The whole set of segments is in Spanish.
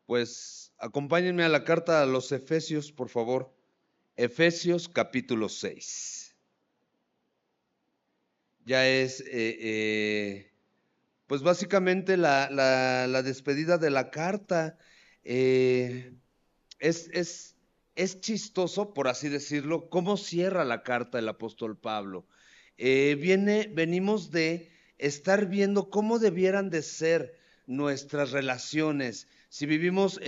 Pues acompáñenme a la carta a los Efesios, por favor. Efesios capítulo 6. Ya es, pues básicamente la despedida de la carta. Eh, es, es, es chistoso, por así decirlo, cómo cierra la carta el apóstol Pablo. Venimos de estar viendo cómo debieran de ser nuestras relaciones. Si vivimos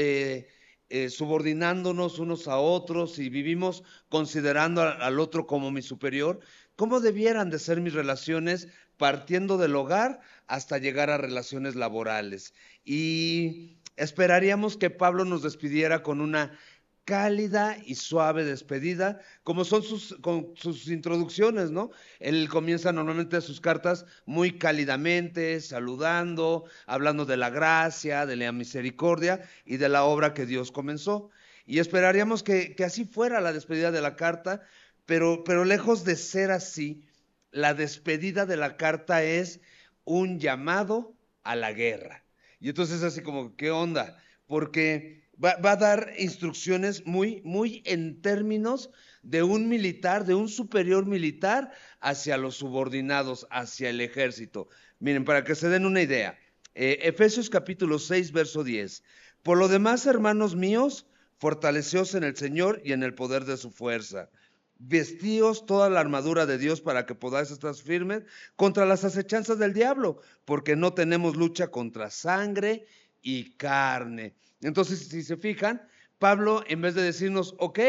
subordinándonos unos a otros, si vivimos considerando al otro como mi superior, ¿cómo debieran de ser mis relaciones partiendo del hogar hasta llegar a relaciones laborales? Y esperaríamos que Pablo nos despidiera con una cálida y suave despedida, como son con sus introducciones, ¿no? Él comienza normalmente sus cartas muy cálidamente, saludando, hablando de la gracia, de la misericordia y de la obra que Dios comenzó. Y esperaríamos que así fuera la despedida de la carta, pero lejos de ser así, la despedida de la carta es un llamado a la guerra. Y entonces así como, ¿qué onda? Porque va a dar instrucciones muy en términos de un militar, de un superior militar hacia los subordinados, hacia el ejército. Miren, para que se den una idea, Efesios capítulo 6, verso 10. Por lo demás, hermanos míos, fortaleceos en el Señor y en el poder de su fuerza. Vestíos toda la armadura de Dios para que podáis estar firmes contra las acechanzas del diablo, porque no tenemos lucha contra sangre y carne. Entonces, si se fijan, Pablo, en vez de decirnos, ok,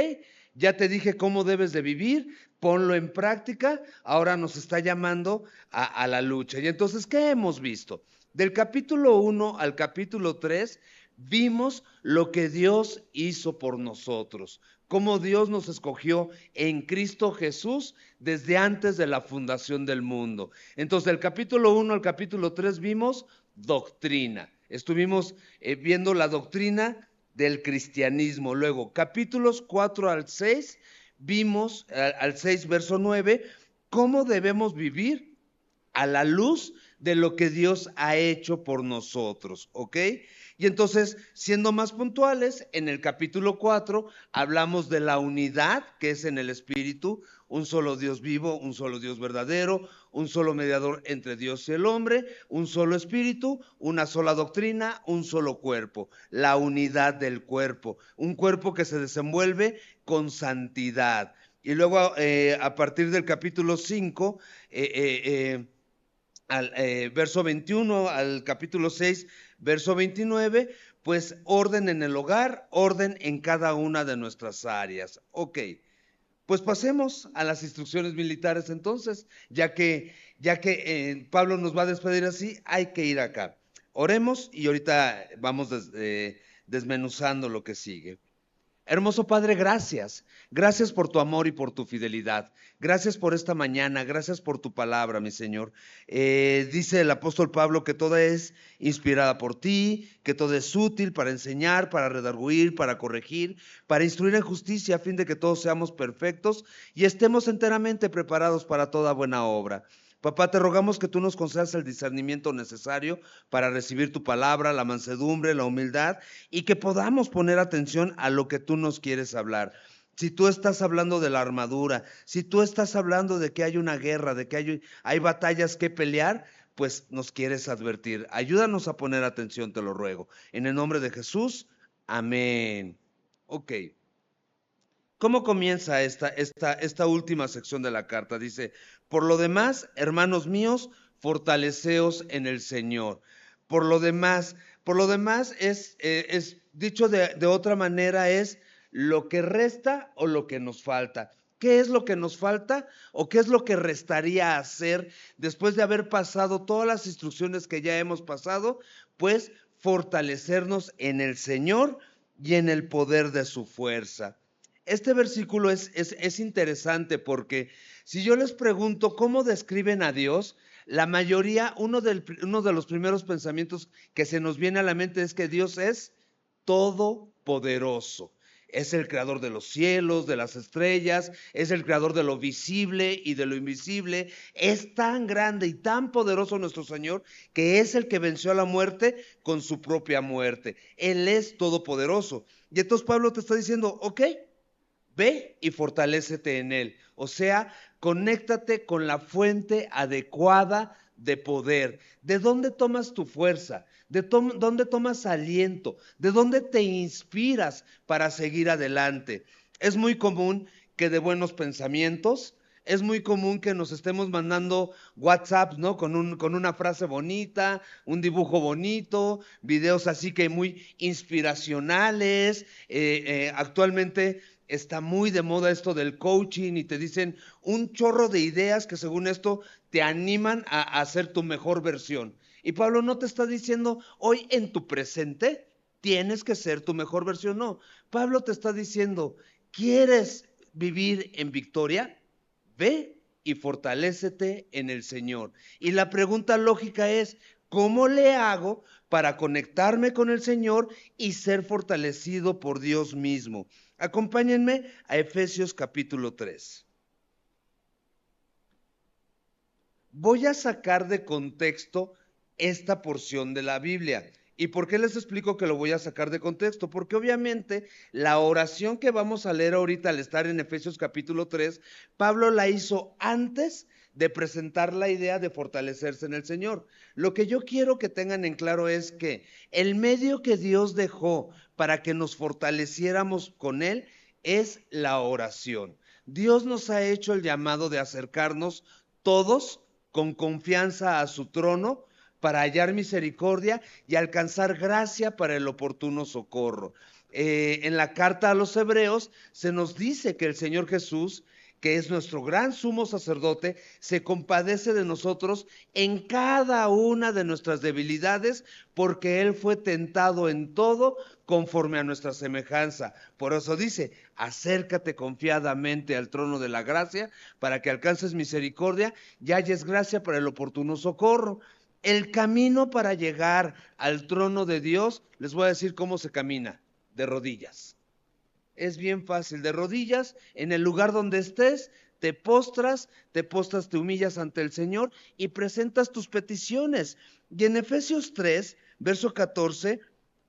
ya te dije cómo debes de vivir, ponlo en práctica, ahora nos está llamando a la lucha. Y entonces, ¿qué hemos visto? Del capítulo 1 al capítulo 3, vimos lo que Dios hizo por nosotros, cómo Dios nos escogió en Cristo Jesús desde antes de la fundación del mundo. Entonces, del capítulo 1 al capítulo 3 vimos doctrina. Estuvimos viendo la doctrina del cristianismo. Luego, capítulos 4 al 6, vimos al 6, verso 9, cómo debemos vivir a la luz de lo que Dios ha hecho por nosotros, ¿ok? Y entonces, siendo más puntuales, en el capítulo 4 hablamos de la unidad que es en el Espíritu, un solo Dios vivo, un solo Dios verdadero, un solo mediador entre Dios y el hombre, un solo Espíritu, una sola doctrina, un solo cuerpo, la unidad del cuerpo, un cuerpo que se desenvuelve con santidad. Y luego, a partir del capítulo 5, al verso 21 al capítulo 6, verso 29, pues orden en el hogar, orden en cada una de nuestras áreas. Ok, pues pasemos a las instrucciones militares entonces, ya que Pablo nos va a despedir así, hay que ir acá. Oremos y ahorita vamos desmenuzando lo que sigue. Hermoso Padre, gracias. Gracias por tu amor y por tu fidelidad. Gracias por esta mañana. Gracias por tu palabra, mi Señor. Dice el apóstol Pablo que toda es inspirada por ti, que todo es útil para enseñar, para redarguir, para corregir, para instruir en justicia, a fin de que todos seamos perfectos y estemos enteramente preparados para toda buena obra. Papá, te rogamos que tú nos concedas el discernimiento necesario para recibir tu palabra, la mansedumbre, la humildad y que podamos poner atención a lo que tú nos quieres hablar. Si tú estás hablando de la armadura, si tú estás hablando de que hay una guerra, de que hay batallas que pelear, pues nos quieres advertir. Ayúdanos a poner atención, te lo ruego. En el nombre de Jesús, amén. Ok. ¿Cómo comienza esta última sección de la carta? Dice, por lo demás, hermanos míos, fortaleceos en el Señor. Por lo demás es dicho de otra manera, es lo que resta o lo que nos falta. ¿Qué es lo que nos falta o qué es lo que restaría hacer después de haber pasado todas las instrucciones que ya hemos pasado? Pues fortalecernos en el Señor y en el poder de su fuerza. Este versículo es interesante porque si yo les pregunto cómo describen a Dios, la mayoría, uno de los primeros pensamientos que se nos viene a la mente es que Dios es todopoderoso. Es el creador de los cielos, de las estrellas, es el creador de lo visible y de lo invisible. Es tan grande y tan poderoso nuestro Señor que es el que venció a la muerte con su propia muerte. Él es todopoderoso. Y entonces Pablo te está diciendo, ok, ve y fortalécete en Él. O sea, conéctate con la fuente adecuada de poder. ¿De dónde tomas tu fuerza? ¿De dónde tomas aliento? ¿De dónde te inspiras para seguir adelante? Es muy común que de buenos pensamientos, es muy común que nos estemos mandando WhatsApp, ¿no? Con una frase bonita, un dibujo bonito, videos así que muy inspiracionales. Actualmente está muy de moda esto del coaching y te dicen un chorro de ideas que según esto te animan a ser tu mejor versión. Y Pablo no te está diciendo hoy en tu presente tienes que ser tu mejor versión, no. Pablo te está diciendo, ¿quieres vivir en victoria? Ve y fortalécete en el Señor. Y la pregunta lógica es, ¿cómo le hago para conectarme con el Señor y ser fortalecido por Dios mismo? Acompáñenme a Efesios capítulo 3. Voy a sacar de contexto esta porción de la Biblia. ¿Y por qué les explico que lo voy a sacar de contexto? Porque obviamente la oración que vamos a leer ahorita al estar en Efesios capítulo 3, Pablo la hizo antes de presentar la idea de fortalecerse en el Señor. Lo que yo quiero que tengan en claro es que el medio que Dios dejó para que nos fortaleciéramos con Él es la oración. Dios nos ha hecho el llamado de acercarnos todos con confianza a su trono para hallar misericordia y alcanzar gracia para el oportuno socorro. En la carta a los Hebreos se nos dice que el Señor Jesús, que es nuestro gran sumo sacerdote, se compadece de nosotros en cada una de nuestras debilidades, porque Él fue tentado en todo conforme a nuestra semejanza. Por eso dice, acércate confiadamente al trono de la gracia para que alcances misericordia y halles gracia para el oportuno socorro. El camino para llegar al trono de Dios, les voy a decir cómo se camina, de rodillas. Es bien fácil, de rodillas, en el lugar donde estés, te postras, te humillas ante el Señor y presentas tus peticiones. Y en Efesios 3, verso 14,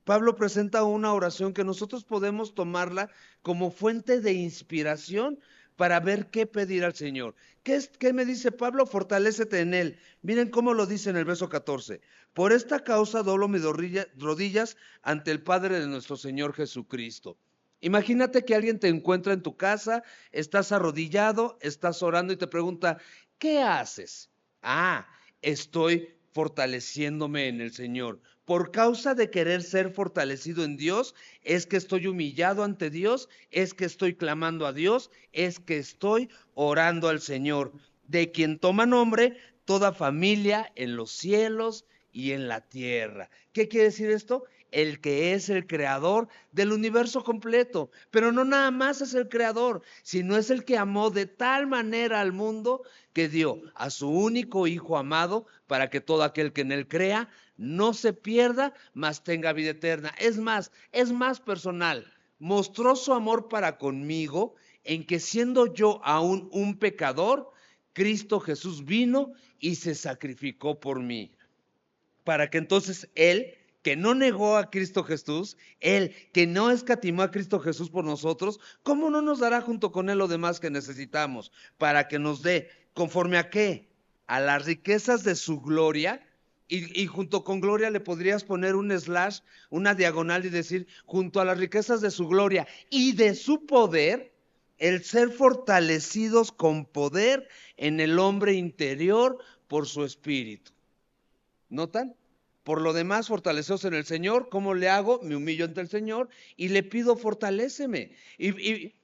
Pablo presenta una oración que nosotros podemos tomarla como fuente de inspiración para ver qué pedir al Señor. ¿Qué me dice Pablo? Fortalécete en Él. Miren cómo lo dice en el verso 14. Por esta causa doblo mis rodillas ante el Padre de nuestro Señor Jesucristo. Imagínate que alguien te encuentra en tu casa, estás arrodillado, estás orando y te pregunta, ¿qué haces? Ah, estoy fortaleciéndome en el Señor. Por causa de querer ser fortalecido en Dios, es que estoy humillado ante Dios, es que estoy clamando a Dios, es que estoy orando al Señor, de quien toma nombre toda familia en los cielos y en la tierra. ¿Qué quiere decir esto? El que es el creador del universo completo, pero no nada más es el creador, sino es el que amó de tal manera al mundo que dio a su único Hijo amado para que todo aquel que en él crea no se pierda, mas tenga vida eterna. Es más personal. Mostró su amor para conmigo en que siendo yo aún un pecador, Cristo Jesús vino y se sacrificó por mí, para que entonces Él, que no negó a Cristo Jesús, Él que no escatimó a Cristo Jesús por nosotros, ¿cómo no nos dará junto con Él lo demás que necesitamos? Para que nos dé, ¿conforme a qué? A las riquezas de su gloria. Y junto con gloria le podrías poner un slash, una diagonal y decir, junto a las riquezas de su gloria y de su poder, el ser fortalecidos con poder en el hombre interior por su espíritu. ¿Notan? Por lo demás, fortaleceos en el Señor. ¿Cómo le hago? Me humillo ante el Señor y le pido fortaléceme. ¿Y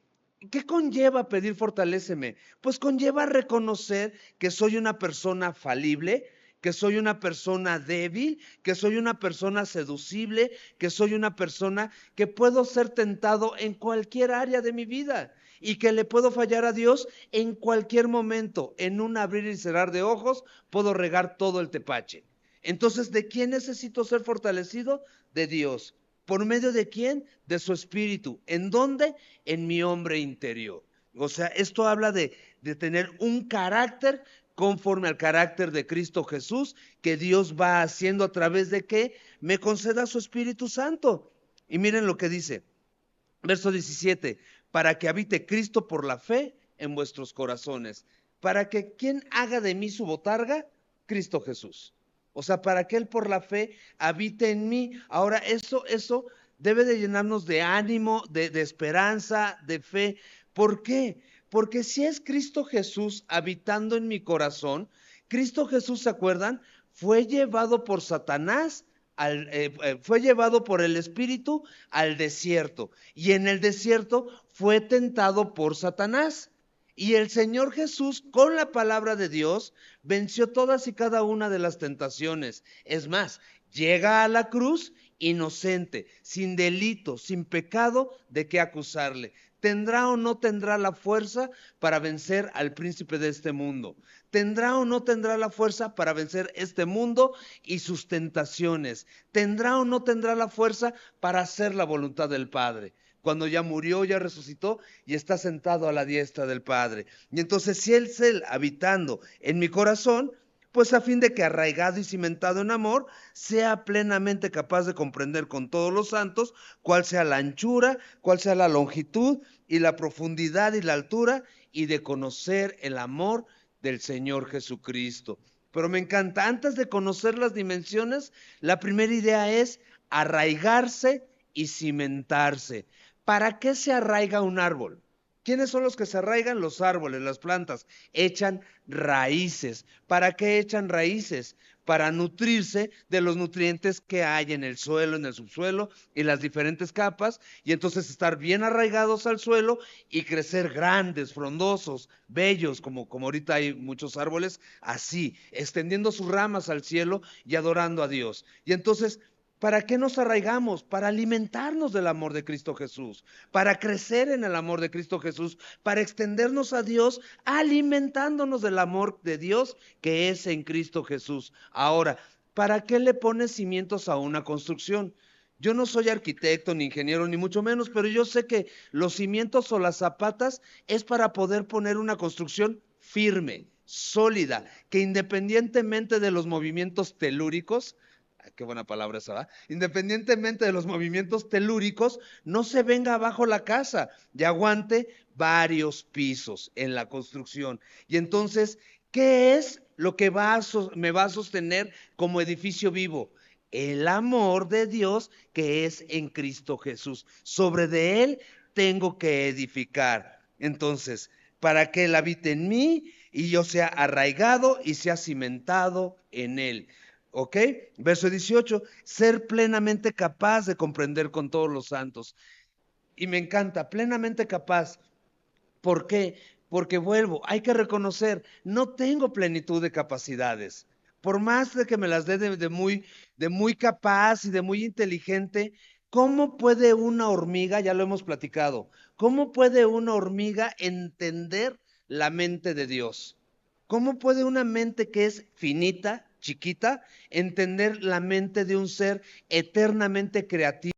qué conlleva pedir fortaléceme? Pues conlleva reconocer que soy una persona falible, que soy una persona débil, que soy una persona seducible, que soy una persona que puedo ser tentado en cualquier área de mi vida y que le puedo fallar a Dios en cualquier momento. En un abrir y cerrar de ojos puedo regar todo el tepache. Entonces, ¿de quién necesito ser fortalecido? De Dios. ¿Por medio de quién? De su espíritu. ¿En dónde? En mi hombre interior. O sea, esto habla de tener un carácter conforme al carácter de Cristo Jesús, que Dios va haciendo a través de que me conceda su Espíritu Santo. Y miren lo que dice, verso 17, para que habite Cristo por la fe en vuestros corazones. Para que ¿quién haga de mí su botarga? Cristo Jesús. O sea, para que Él por la fe habite en mí. Ahora, eso debe de llenarnos de ánimo, de esperanza, de fe. ¿Por qué? Porque si es Cristo Jesús habitando en mi corazón, Cristo Jesús, ¿se acuerdan? Fue llevado por Satanás, fue llevado por el Espíritu al desierto. Y en el desierto fue tentado por Satanás. Y el Señor Jesús, con la palabra de Dios, venció todas y cada una de las tentaciones. Es más, llega a la cruz inocente, sin delito, sin pecado de qué acusarle. ¿Tendrá o no tendrá la fuerza para vencer al príncipe de este mundo? ¿Tendrá o no tendrá la fuerza para vencer este mundo y sus tentaciones? ¿Tendrá o no tendrá la fuerza para hacer la voluntad del Padre? Cuando ya murió, ya resucitó y está sentado a la diestra del Padre. Y entonces, si Él es Él habitando en mi corazón, pues a fin de que arraigado y cimentado en amor, sea plenamente capaz de comprender con todos los santos cuál sea la anchura, cuál sea la longitud y la profundidad y la altura, y de conocer el amor del Señor Jesucristo. Pero me encanta, antes de conocer las dimensiones, la primera idea es arraigarse y cimentarse. ¿Para qué se arraiga un árbol? ¿Quiénes son los que se arraigan? Los árboles, las plantas. Echan raíces. ¿Para qué echan raíces? Para nutrirse de los nutrientes que hay en el suelo, en el subsuelo y las diferentes capas, y entonces estar bien arraigados al suelo y crecer grandes, frondosos, bellos, como ahorita hay muchos árboles, así, extendiendo sus ramas al cielo y adorando a Dios. Y entonces, ¿para qué nos arraigamos? Para alimentarnos del amor de Cristo Jesús, para crecer en el amor de Cristo Jesús, para extendernos a Dios, alimentándonos del amor de Dios que es en Cristo Jesús. Ahora, ¿para qué le pones cimientos a una construcción? Yo no soy arquitecto, ni ingeniero, ni mucho menos, pero yo sé que los cimientos o las zapatas es para poder poner una construcción firme, sólida, que independientemente de los movimientos telúricos, qué buena palabra esa, ¿va? Independientemente de los movimientos telúricos, no se venga abajo la casa y aguante varios pisos en la construcción. Y entonces, ¿qué es lo que me va a sostener como edificio vivo? El amor de Dios que es en Cristo Jesús. Sobre de Él tengo que edificar. Entonces, para que Él habite en mí y yo sea arraigado y sea cimentado en Él. ¿Ok? Verso 18, ser plenamente capaz de comprender con todos los santos. Y me encanta, plenamente capaz. ¿Por qué? Porque vuelvo, hay que reconocer, no tengo plenitud de capacidades. Por más de que me las dé de muy capaz y de muy inteligente, ¿cómo puede una hormiga, ya lo hemos platicado, cómo puede una hormiga entender la mente de Dios? ¿Cómo puede una mente que es finita, chiquita, entender la mente de un ser eternamente creativo?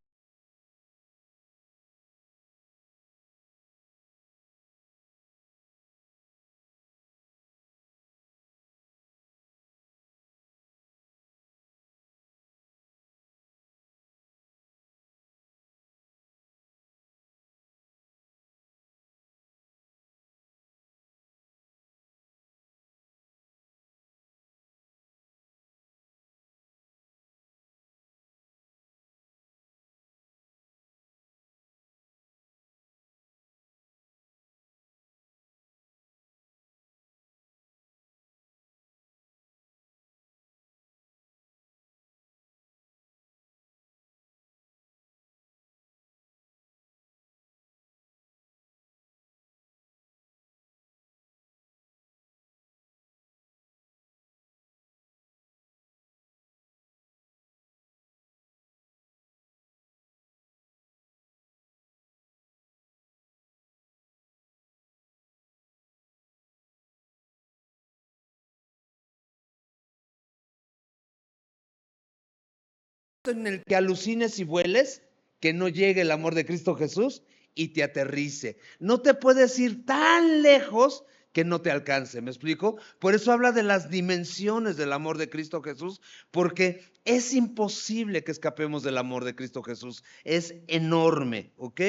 En el que alucines y vueles, que no llegue el amor de Cristo Jesús y te aterrice. No te puedes ir tan lejos que no te alcance, ¿me explico? Por eso habla de las dimensiones del amor de Cristo Jesús, porque es imposible que escapemos del amor de Cristo Jesús. Es enorme, ¿ok?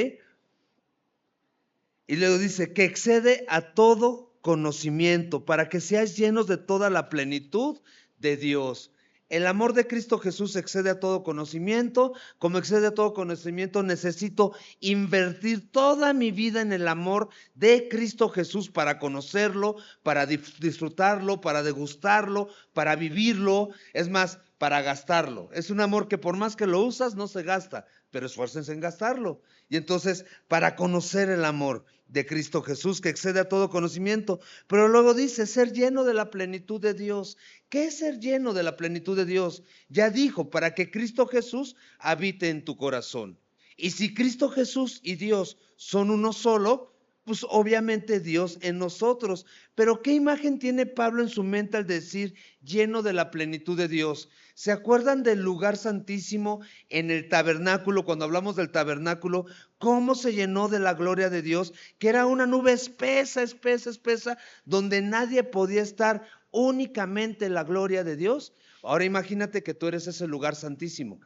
Y luego dice que excede a todo conocimiento, para que seas llenos de toda la plenitud de Dios. El amor de Cristo Jesús excede a todo conocimiento. Como excede a todo conocimiento, necesito invertir toda mi vida en el amor de Cristo Jesús para conocerlo, para disfrutarlo, para degustarlo, para vivirlo. Es más, para gastarlo. Es un amor que por más que lo usas, no se gasta, pero esfuércense en gastarlo. Y entonces, para conocer el amor de Cristo Jesús, que excede a todo conocimiento. Pero luego dice, ser lleno de la plenitud de Dios. ¿Qué es ser lleno de la plenitud de Dios? Ya dijo, para que Cristo Jesús habite en tu corazón. Y si Cristo Jesús y Dios son uno solo, pues obviamente Dios en nosotros. Pero ¿qué imagen tiene Pablo en su mente al decir lleno de la plenitud de Dios? ¿Se acuerdan del lugar santísimo en el tabernáculo? Cuando hablamos del tabernáculo, ¿cómo se llenó de la gloria de Dios? Que era una nube espesa, espesa, espesa, donde nadie podía estar, únicamente la gloria de Dios. Ahora imagínate que tú eres ese lugar santísimo.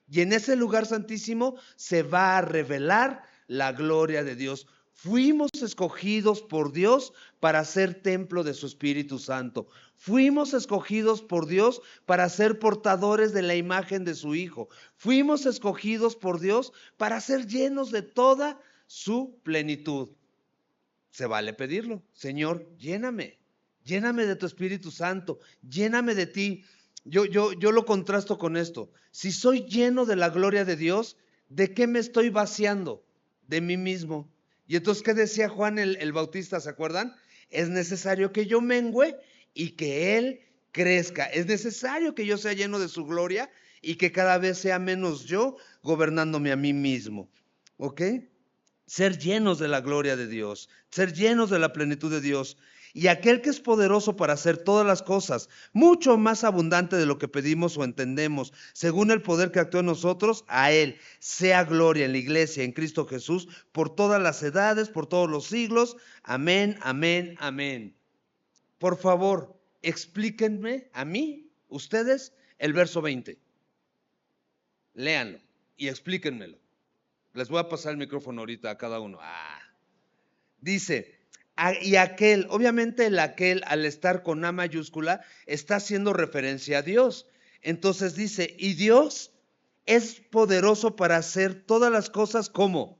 Y en ese lugar santísimo se va a revelar la gloria de Dios. Fuimos escogidos por Dios para ser templo de su Espíritu Santo. Fuimos escogidos por Dios para ser portadores de la imagen de su Hijo. Fuimos escogidos por Dios para ser llenos de toda su plenitud. Se vale pedirlo. Señor, lléname. Lléname de tu Espíritu Santo. Lléname de ti. Yo lo contrasto con esto. Si soy lleno de la gloria de Dios, ¿de qué me estoy vaciando? De mí mismo. Y entonces, ¿qué decía Juan el Bautista? ¿Se acuerdan? Es necesario que yo mengüe y que Él crezca. Es necesario que yo sea lleno de su gloria y que cada vez sea menos yo gobernándome a mí mismo. ¿Ok? Ser llenos de la gloria de Dios, ser llenos de la plenitud de Dios. Y aquel que es poderoso para hacer todas las cosas, mucho más abundante de lo que pedimos o entendemos, según el poder que actúa en nosotros, a Él sea gloria en la iglesia, en Cristo Jesús, por todas las edades, por todos los siglos. Amén, amén, amén. Por favor, explíquenme a mí, ustedes, el verso 20. Léanlo y explíquenmelo. Les voy a pasar el micrófono ahorita a cada uno. Dice, y aquel, obviamente el aquel al estar con A mayúscula está haciendo referencia a Dios. Entonces dice, y Dios es poderoso para hacer todas las cosas como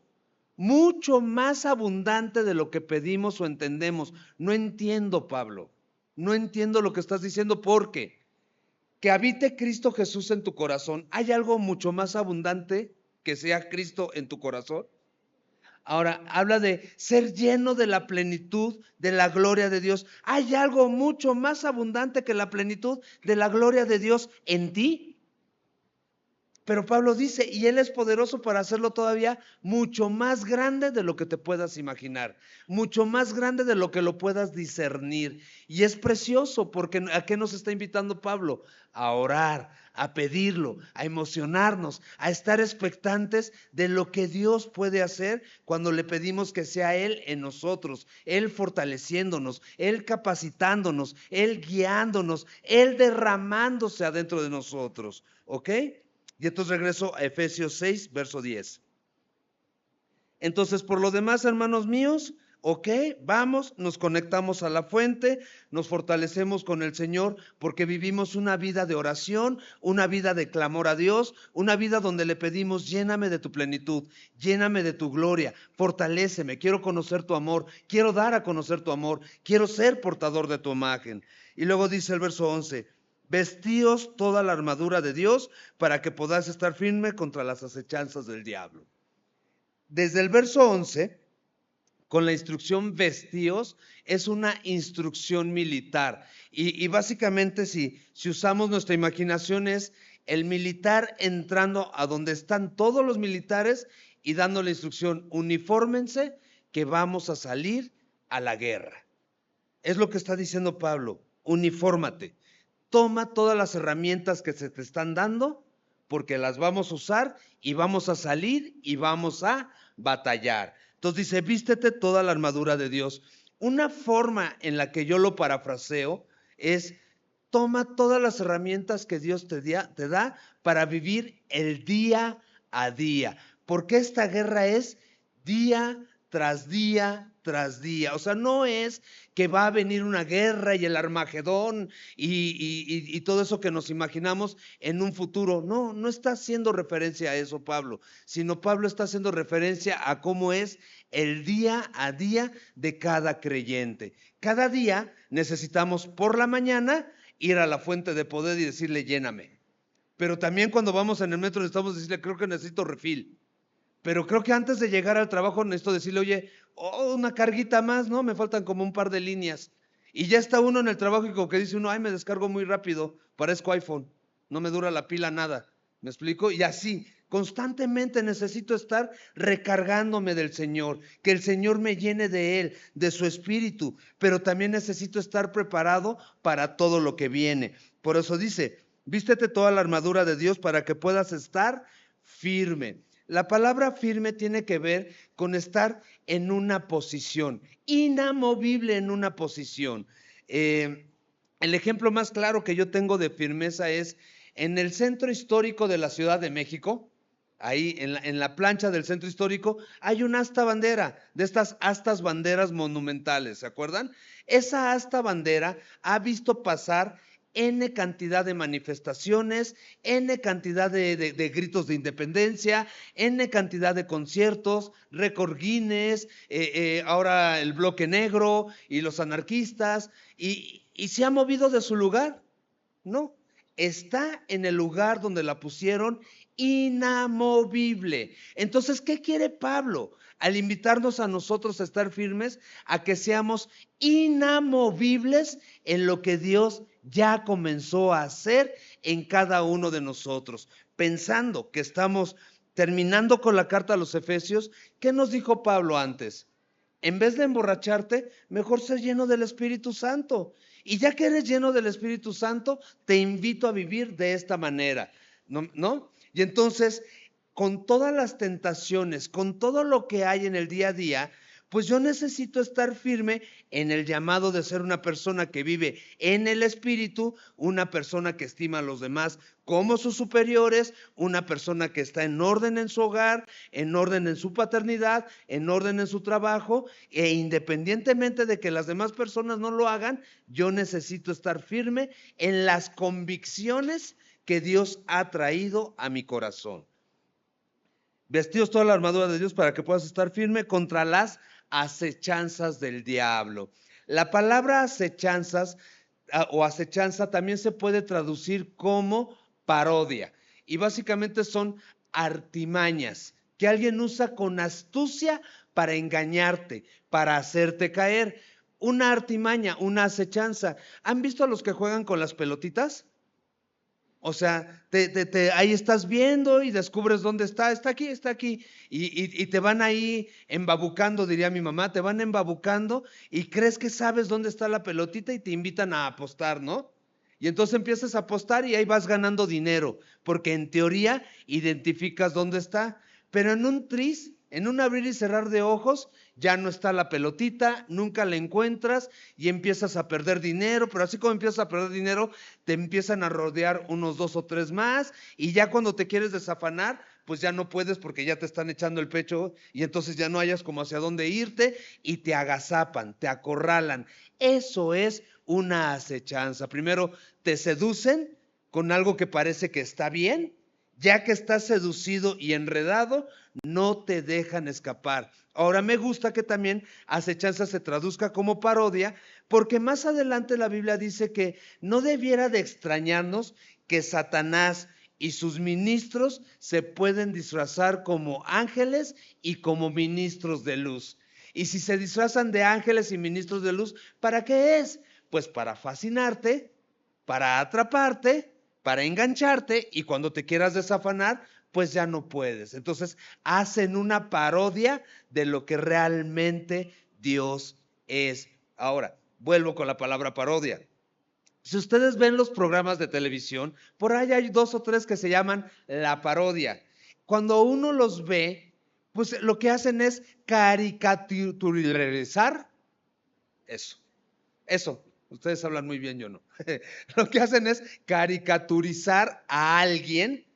mucho más abundante de lo que pedimos o entendemos. No entiendo, Pablo. No entiendo lo que estás diciendo porque que habite Cristo Jesús en tu corazón. ¿Hay algo mucho más abundante que sea Cristo en tu corazón? Ahora, habla de ser lleno de la plenitud de la gloria de Dios. ¿Hay algo mucho más abundante que la plenitud de la gloria de Dios en ti? Pero Pablo dice, y Él es poderoso para hacerlo todavía mucho más grande de lo que te puedas imaginar, mucho más grande de lo que lo puedas discernir. Y es precioso porque ¿a qué nos está invitando Pablo? A orar, a pedirlo, a emocionarnos, a estar expectantes de lo que Dios puede hacer cuando le pedimos que sea Él en nosotros, Él fortaleciéndonos, Él capacitándonos, Él guiándonos, Él derramándose adentro de nosotros. ¿Ok? Y entonces regreso a Efesios 6, verso 10. Entonces, por lo demás, hermanos míos, ok, vamos, nos conectamos a la fuente, nos fortalecemos con el Señor porque vivimos una vida de oración, una vida de clamor a Dios, una vida donde le pedimos, lléname de tu plenitud, lléname de tu gloria, fortaléceme, quiero conocer tu amor, quiero dar a conocer tu amor, quiero ser portador de tu imagen. Y luego dice el verso 11, vestíos toda la armadura de Dios para que podáis estar firme contra las acechanzas del diablo. Desde el verso 11, con la instrucción vestíos, es una instrucción militar. Y básicamente si usamos nuestra imaginación es el militar entrando a donde están todos los militares y dando la instrucción, unifórmense que vamos a salir a la guerra. Es lo que está diciendo Pablo, unifórmate. Toma todas las herramientas que se te están dando porque las vamos a usar y vamos a salir y vamos a batallar. Entonces dice, vístete toda la armadura de Dios. Una forma en la que yo lo parafraseo es: toma todas las herramientas que Dios te da para vivir el día a día, porque esta guerra es día tras día tras día. O sea, no es que va a venir una guerra y el Armagedón y todo eso que nos imaginamos en un futuro. No, no está haciendo referencia a eso Pablo, sino Pablo está haciendo referencia a cómo es el día a día de cada creyente. Cada día necesitamos por la mañana ir a la fuente de poder y decirle, lléname. Pero también cuando vamos en el metro necesitamos decirle, creo que necesito refil. Pero creo que antes de llegar al trabajo necesito decirle, oye, una carguita más, ¿no? Me faltan como un par de líneas. Y ya está uno en el trabajo y como que dice uno, ay, me descargo muy rápido, parezco iPhone, no me dura la pila nada. ¿Me explico? Y así, constantemente necesito estar recargándome del Señor, que el Señor me llene de Él, de su Espíritu, pero también necesito estar preparado para todo lo que viene. Por eso dice, vístete toda la armadura de Dios para que puedas estar firme. La palabra firme tiene que ver con estar en una posición, inamovible en una posición. El ejemplo más claro que yo tengo de firmeza es en el centro histórico de la Ciudad de México. Ahí en la plancha del centro histórico hay una asta bandera, de estas astas banderas monumentales, ¿se acuerdan? Esa asta bandera ha visto pasar N cantidad de manifestaciones, N cantidad de gritos de independencia, N cantidad de conciertos, récord Guinness, ahora el bloque negro y los anarquistas, y se ha movido de su lugar, ¿no? Está en el lugar donde la pusieron, inamovible. Entonces, ¿qué quiere Pablo? Al invitarnos a nosotros a estar firmes, a que seamos inamovibles en lo que Dios ya comenzó a hacer en cada uno de nosotros. Pensando que estamos terminando con la carta a los Efesios, ¿qué nos dijo Pablo antes? En vez de emborracharte, mejor ser lleno del Espíritu Santo. Y ya que eres lleno del Espíritu Santo, te invito a vivir de esta manera, ¿no? Y entonces, con todas las tentaciones, con todo lo que hay en el día a día, pues yo necesito estar firme en el llamado de ser una persona que vive en el Espíritu, una persona que estima a los demás como sus superiores, una persona que está en orden en su hogar, en orden en su paternidad, en orden en su trabajo, e independientemente de que las demás personas no lo hagan, yo necesito estar firme en las convicciones que Dios ha traído a mi corazón. Vestidos toda la armadura de Dios para que puedas estar firme contra las acechanzas del diablo. La palabra acechanzas o acechanza también se puede traducir como parodia, y básicamente son artimañas que alguien usa con astucia para engañarte, para hacerte caer. Una artimaña, una acechanza. ¿Han visto a los que juegan con las pelotitas? O sea, ahí estás viendo y descubres dónde está aquí, y te van ahí embabucando, diría mi mamá, te van embabucando y crees que sabes dónde está la pelotita y te invitan a apostar, ¿no? Y entonces empiezas a apostar y ahí vas ganando dinero, porque en teoría identificas dónde está, pero en un tris, en un abrir y cerrar de ojos, ya no está la pelotita, nunca la encuentras y empiezas a perder dinero, pero así como empiezas a perder dinero, te empiezan a rodear unos 2 o 3 más, y ya cuando te quieres desafanar, pues ya no puedes porque ya te están echando el pecho y entonces ya no hayas como hacia dónde irte y te agazapan, te acorralan. Eso es una acechanza. Primero te seducen con algo que parece que está bien, ya que estás seducido y enredado, no te dejan escapar. Ahora me gusta que también acechanza se traduzca como parodia, porque más adelante la Biblia dice que no debiera de extrañarnos que Satanás y sus ministros se pueden disfrazar como ángeles y como ministros de luz. Y si se disfrazan de ángeles y ministros de luz, ¿para qué es? Pues para fascinarte, para atraparte, para engancharte, y cuando te quieras desafanar, pues ya no puedes. Entonces hacen una parodia de lo que realmente Dios es. Ahora, vuelvo con la palabra parodia. Si ustedes ven los programas de televisión, por ahí hay 2 o 3 que se llaman la parodia. Cuando uno los ve, pues lo que hacen es caricaturizar eso. Eso, ustedes hablan muy bien, yo no. Lo que hacen es caricaturizar a alguien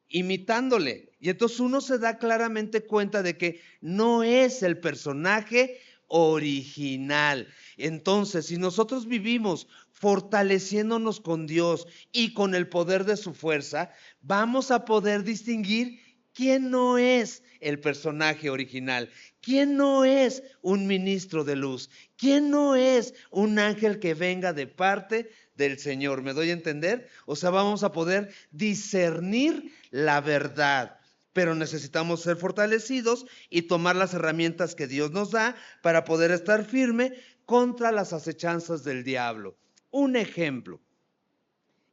imitándole. Y entonces uno se da claramente cuenta de que no es el personaje original. Entonces, si nosotros vivimos fortaleciéndonos con Dios y con el poder de su fuerza, vamos a poder distinguir quién no es el personaje original, quién no es un ministro de luz, quién no es un ángel que venga de parte del Señor. ¿Me doy a entender? O sea, vamos a poder discernir la verdad, pero necesitamos ser fortalecidos y tomar las herramientas que Dios nos da para poder estar firme contra las acechanzas del diablo. Un ejemplo,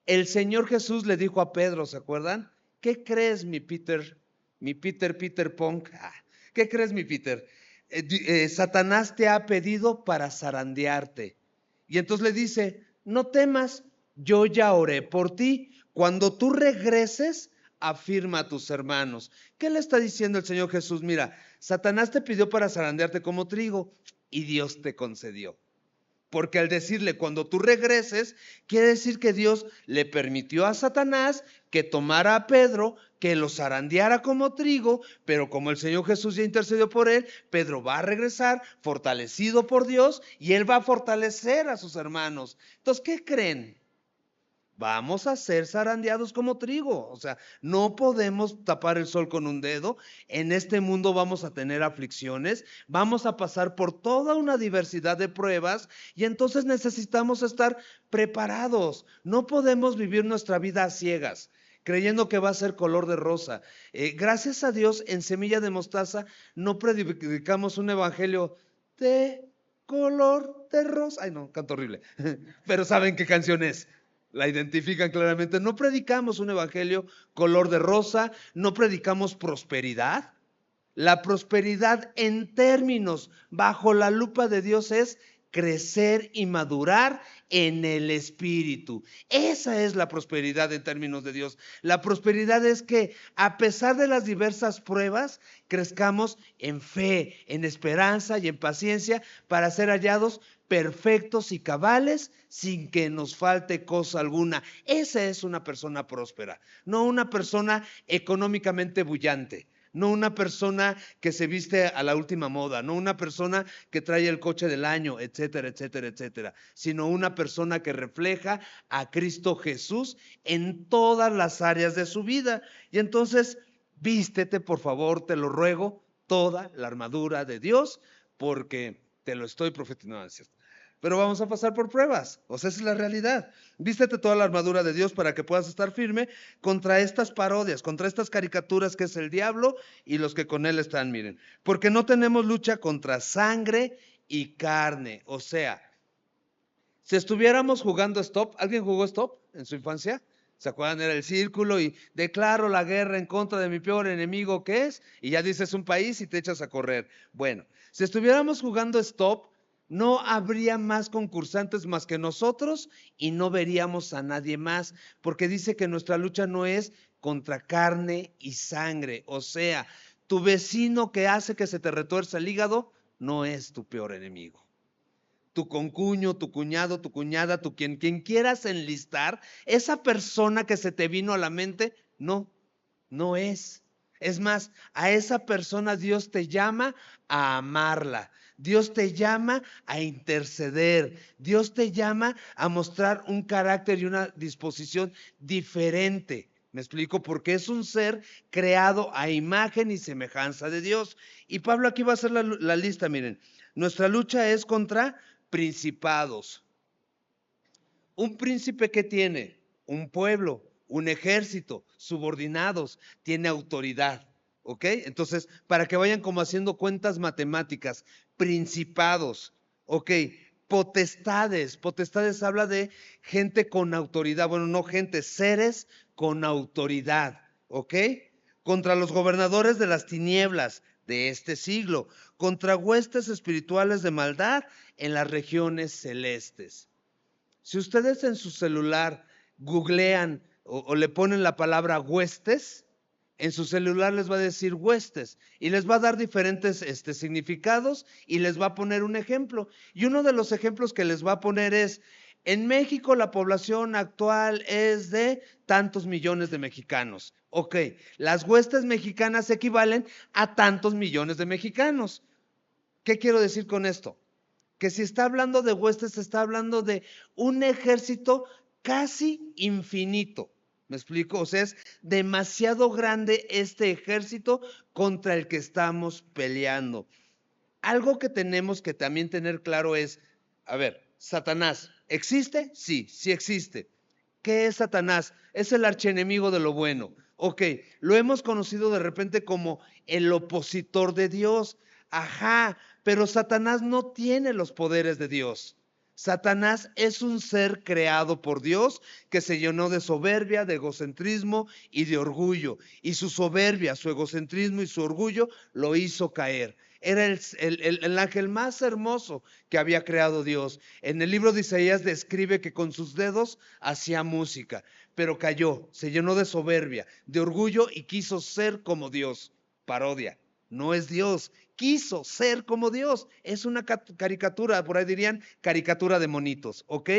el Señor Jesús le dijo a Pedro, ¿se acuerdan? ¿Qué crees, mi Peter? Mi Peter Punk. ¿Qué crees, mi Peter? Satanás te ha pedido para zarandearte. Y entonces le dice, no temas, yo ya oré por ti. Cuando tú regreses, afirma a tus hermanos. ¿Qué le está diciendo el Señor Jesús? Mira, Satanás te pidió para zarandearte como trigo y Dios te concedió. Porque al decirle cuando tú regreses, quiere decir que Dios le permitió a Satanás que tomara a Pedro, que lo zarandeara como trigo, pero como el Señor Jesús ya intercedió por él, Pedro va a regresar fortalecido por Dios y él va a fortalecer a sus hermanos. Entonces, ¿qué creen? Vamos a ser zarandeados como trigo. O sea, no podemos tapar el sol con un dedo. En este mundo vamos a tener aflicciones, vamos a pasar por toda una diversidad de pruebas y entonces necesitamos estar preparados. No podemos vivir nuestra vida a ciegas, creyendo que va a ser color de rosa. Gracias a Dios, en Semilla de Mostaza no predicamos un evangelio de color de rosa. Ay, no, canto horrible. Pero ¿saben qué canción es? La identifican claramente. No predicamos un evangelio color de rosa, no predicamos prosperidad. La prosperidad en términos bajo la lupa de Dios es crecer y madurar en el espíritu. Esa es la prosperidad en términos de Dios. La prosperidad es que a pesar de las diversas pruebas, crezcamos en fe, en esperanza y en paciencia para ser hallados perfectos y cabales sin que nos falte cosa alguna. Esa es una persona próspera, no una persona económicamente bullante. No una persona que se viste a la última moda, no una persona que trae el coche del año, etcétera, etcétera, etcétera, sino una persona que refleja a Cristo Jesús en todas las áreas de su vida. Y entonces, vístete, por favor, te lo ruego, toda la armadura de Dios, porque te lo estoy profetizando. No, pero vamos a pasar por pruebas, o sea, esa es la realidad. Vístete toda la armadura de Dios para que puedas estar firme contra estas parodias, contra estas caricaturas que es el diablo y los que con él están, miren. Porque no tenemos lucha contra sangre y carne, o sea, si estuviéramos jugando Stop, ¿alguien jugó Stop en su infancia? ¿Se acuerdan? Era el círculo y declaro la guerra en contra de mi peor enemigo, ¿qué es? Y ya dices un país y te echas a correr. Bueno, si estuviéramos jugando Stop, no habría más concursantes más que nosotros y no veríamos a nadie más, porque dice que nuestra lucha no es contra carne y sangre. O sea, tu vecino que hace que se te retuerza el hígado no es tu peor enemigo. Tu concuño, tu cuñado, tu cuñada, quien quieras enlistar, esa persona que se te vino a la mente, no es. Es más, a esa persona Dios te llama a amarla. Dios te llama a interceder. Dios te llama a mostrar un carácter y una disposición diferente. ¿Me explico? Porque es un ser creado a imagen y semejanza de Dios. Y Pablo aquí va a hacer la lista, miren. Nuestra lucha es contra principados. Un príncipe que tiene un pueblo, un ejército, subordinados, tiene autoridad, ¿ok? Entonces, para que vayan como haciendo cuentas matemáticas, principados, ¿ok? Potestades, potestades habla de gente con autoridad, bueno, no gente, seres con autoridad, ¿ok? Contra los gobernadores de las tinieblas de este siglo, contra huestes espirituales de maldad en las regiones celestes. Si ustedes en su celular googlean o le ponen la palabra huestes, en su celular les va a decir huestes y les va a dar diferentes significados y les va a poner un ejemplo. Y uno de los ejemplos que les va a poner es, en México la población actual es de tantos millones de mexicanos. Ok, las huestes mexicanas equivalen a tantos millones de mexicanos. ¿Qué quiero decir con esto? Que si está hablando de huestes, está hablando de un ejército casi infinito. ¿Me explico? O sea, es demasiado grande este ejército contra el que estamos peleando. Algo que tenemos que también tener claro es, a ver, Satanás, ¿existe? Sí, sí existe. ¿Qué es Satanás? Es el archienemigo de lo bueno. Ok, lo hemos conocido de repente como el opositor de Dios. Ajá, pero Satanás no tiene los poderes de Dios. Satanás es un ser creado por Dios que se llenó de soberbia, de egocentrismo y de orgullo. Y su soberbia, su egocentrismo y su orgullo lo hizo caer. Era el ángel más hermoso que había creado Dios. En el libro de Isaías describe que con sus dedos hacía música, pero cayó, se llenó de soberbia, de orgullo y quiso ser como Dios. Parodia, no es Dios, quiso ser como Dios. Es una caricatura, por ahí dirían caricatura de monitos, ¿ok?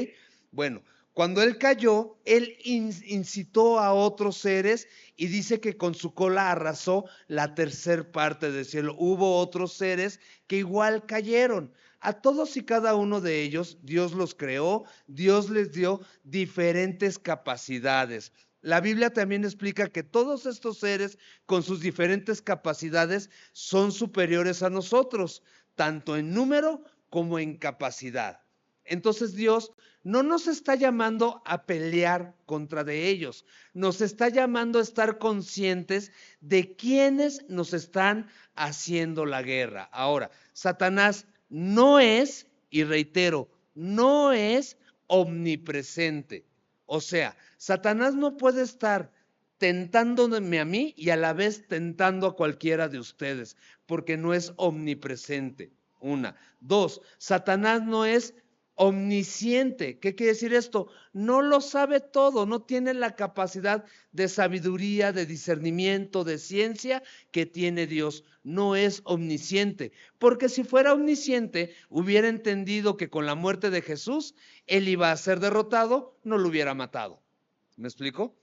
Bueno, cuando él cayó, él incitó a otros seres y dice que con su cola arrasó la tercer parte del cielo. Hubo otros seres que igual cayeron. A todos y cada uno de ellos, Dios los creó, Dios les dio diferentes capacidades. La Biblia también explica que todos estos seres con sus diferentes capacidades son superiores a nosotros, tanto en número como en capacidad. Entonces Dios no nos está llamando a pelear contra de ellos, nos está llamando a estar conscientes de quiénes nos están haciendo la guerra. Ahora, Satanás no es, y reitero, no es omnipresente. O sea, Satanás no puede estar tentándome a mí y a la vez tentando a cualquiera de ustedes, porque no es omnipresente. Una. Dos, Satanás no es omnisciente. ¿Qué quiere decir esto? No lo sabe todo, no tiene la capacidad de sabiduría, de discernimiento, de ciencia que tiene Dios. No es omnisciente, porque si fuera omnisciente, hubiera entendido que con la muerte de Jesús, él iba a ser derrotado, no lo hubiera matado. ¿Me explico?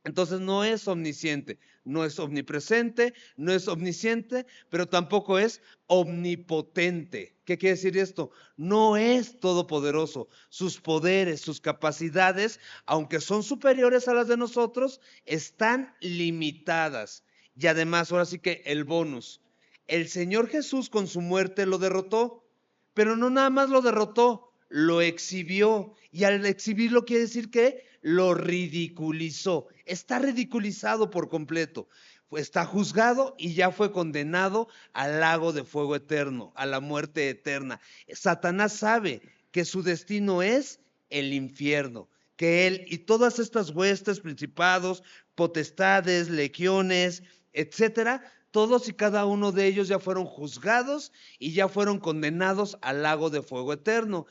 Entonces no es omnisciente, no es omnipresente, no es omnisciente, pero tampoco es omnipotente. ¿Qué quiere decir esto? No es todopoderoso. Sus poderes, sus capacidades, aunque son superiores a las de nosotros, están limitadas. Y además, ahora sí que el bonus. El Señor Jesús con su muerte lo derrotó, pero no nada más lo derrotó, lo exhibió. Y al exhibirlo quiere decir que lo ridiculizó. Está ridiculizado por completo. Está juzgado y ya fue condenado al lago de fuego eterno, a la muerte eterna. Satanás sabe que su destino es el infierno, que él y todas estas huestes, principados, potestades, legiones, etcétera, todos y cada uno de ellos ya fueron juzgados y ya fueron condenados al lago de fuego eterno.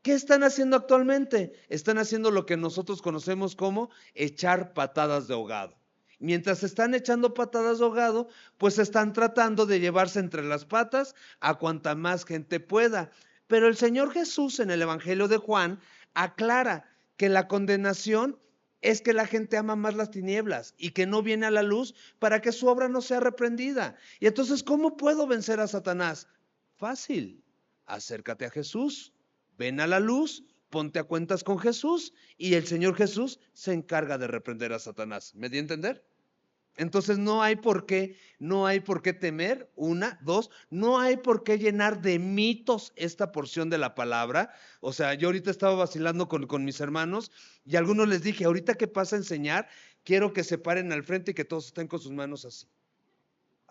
¿Qué están haciendo actualmente? Están haciendo lo que nosotros conocemos como echar patadas de ahogado. Mientras están echando patadas de ahogado, pues están tratando de llevarse entre las patas a cuanta más gente pueda. Pero el Señor Jesús en el Evangelio de Juan aclara que la condenación es que la gente ama más las tinieblas y que no viene a la luz para que su obra no sea reprendida. Y entonces, ¿cómo puedo vencer a Satanás? Fácil, acércate a Jesús. Ven a la luz, ponte a cuentas con Jesús y el Señor Jesús se encarga de reprender a Satanás. ¿Me di a entender? Entonces no hay por qué temer, una, dos, no hay por qué llenar de mitos esta porción de la palabra. O sea, yo ahorita estaba vacilando con mis hermanos y a algunos les dije, ahorita que pasa a enseñar, quiero que se paren al frente y que todos estén con sus manos así.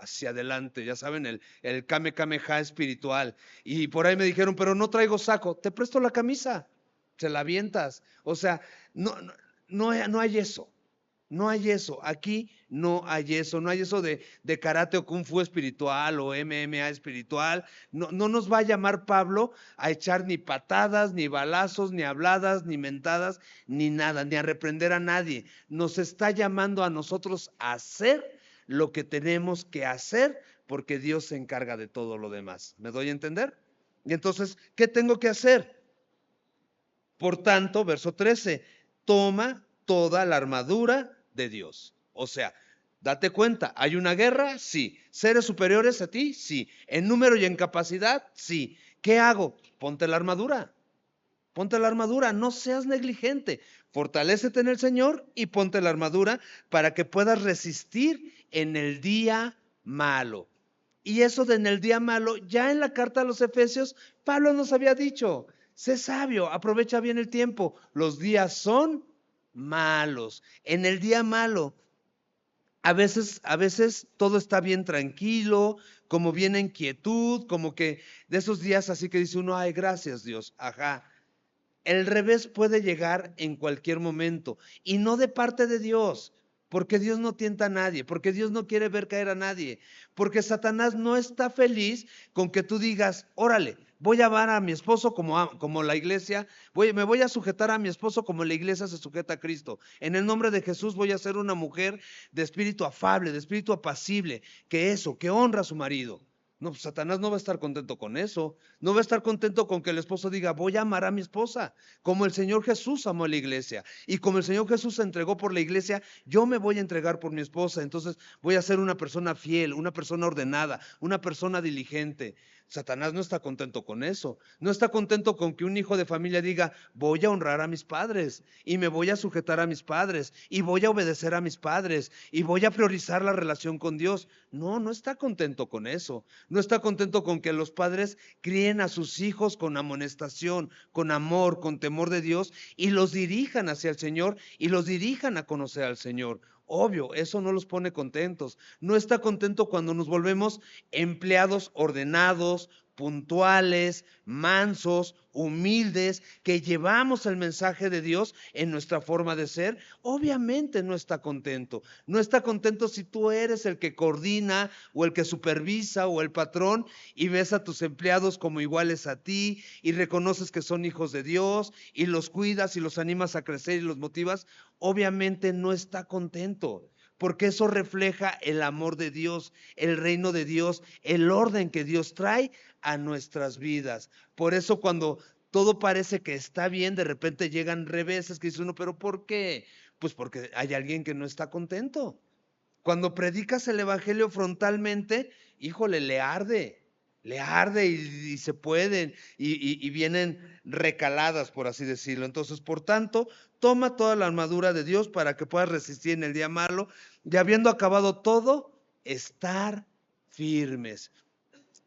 Hacia adelante, ya saben, el Kame Kameha espiritual. Y por ahí me dijeron, pero no traigo saco, te presto la camisa, se la avientas. O sea, no hay eso, no hay eso. Aquí No hay eso, no hay eso de karate o kung fu espiritual o MMA espiritual. No, no nos va a llamar Pablo a echar ni patadas, ni balazos, ni habladas, ni mentadas, ni nada, ni a reprender a nadie. Nos está llamando a nosotros a hacer lo que tenemos que hacer, porque Dios se encarga de todo lo demás. ¿Me doy a entender? Y entonces, ¿qué tengo que hacer? Por tanto, verso 13, toma toda la armadura de Dios. O sea, date cuenta, ¿hay una guerra? Sí. ¿Seres superiores a ti? Sí. ¿En número y en capacidad? Sí. ¿Qué hago? Ponte la armadura. Ponte la armadura, no seas negligente. Fortalécete en el Señor y ponte la armadura para que puedas resistir en el día malo. Y eso de en el día malo, ya en la carta a los Efesios, Pablo nos había dicho, sé sabio, aprovecha bien el tiempo. Los días son malos. En el día malo, a veces todo está bien tranquilo, como bien en quietud, como que de esos días así que dice uno, ay, gracias Dios, ajá. El revés puede llegar en cualquier momento y no de parte de Dios, porque Dios no tienta a nadie, porque Dios no quiere ver caer a nadie, porque Satanás no está feliz con que tú digas, órale, voy a amar a mi esposo como la iglesia, me voy a sujetar a mi esposo como la iglesia se sujeta a Cristo. En el nombre de Jesús voy a ser una mujer de espíritu afable, de espíritu apacible, que honra a su marido. No, pues Satanás no va a estar contento con eso. No va a estar contento con que el esposo diga, voy a amar a mi esposa, como el Señor Jesús amó a la iglesia. Y como el Señor Jesús se entregó por la iglesia, yo me voy a entregar por mi esposa. Entonces voy a ser una persona fiel, una persona ordenada, una persona diligente. Satanás no está contento con eso. No está contento con que un hijo de familia diga, voy a honrar a mis padres y me voy a sujetar a mis padres y voy a obedecer a mis padres y voy a priorizar la relación con Dios. No, no está contento con eso. No está contento con que los padres críen a sus hijos con amonestación, con amor, con temor de Dios y los dirijan hacia el Señor y los dirijan a conocer al Señor. Obvio, eso no los pone contentos. No está contento cuando nos volvemos empleados ordenados, puntuales, mansos, humildes, que llevamos el mensaje de Dios en nuestra forma de ser. Obviamente no está contento. No está contento si tú eres el que coordina o el que supervisa o el patrón y ves a tus empleados como iguales a ti y reconoces que son hijos de Dios y los cuidas y los animas a crecer y los motivas. Obviamente no está contento, porque eso refleja el amor de Dios, el reino de Dios, el orden que Dios trae a nuestras vidas. Por eso cuando todo parece que está bien, de repente llegan reveses que dice uno, ¿pero por qué? Pues porque hay alguien que no está contento. Cuando predicas el evangelio frontalmente, híjole, le arde y se pueden y vienen recaladas, por así decirlo. Entonces, por tanto, toma toda la armadura de Dios para que puedas resistir en el día malo y habiendo acabado todo, estar firmes.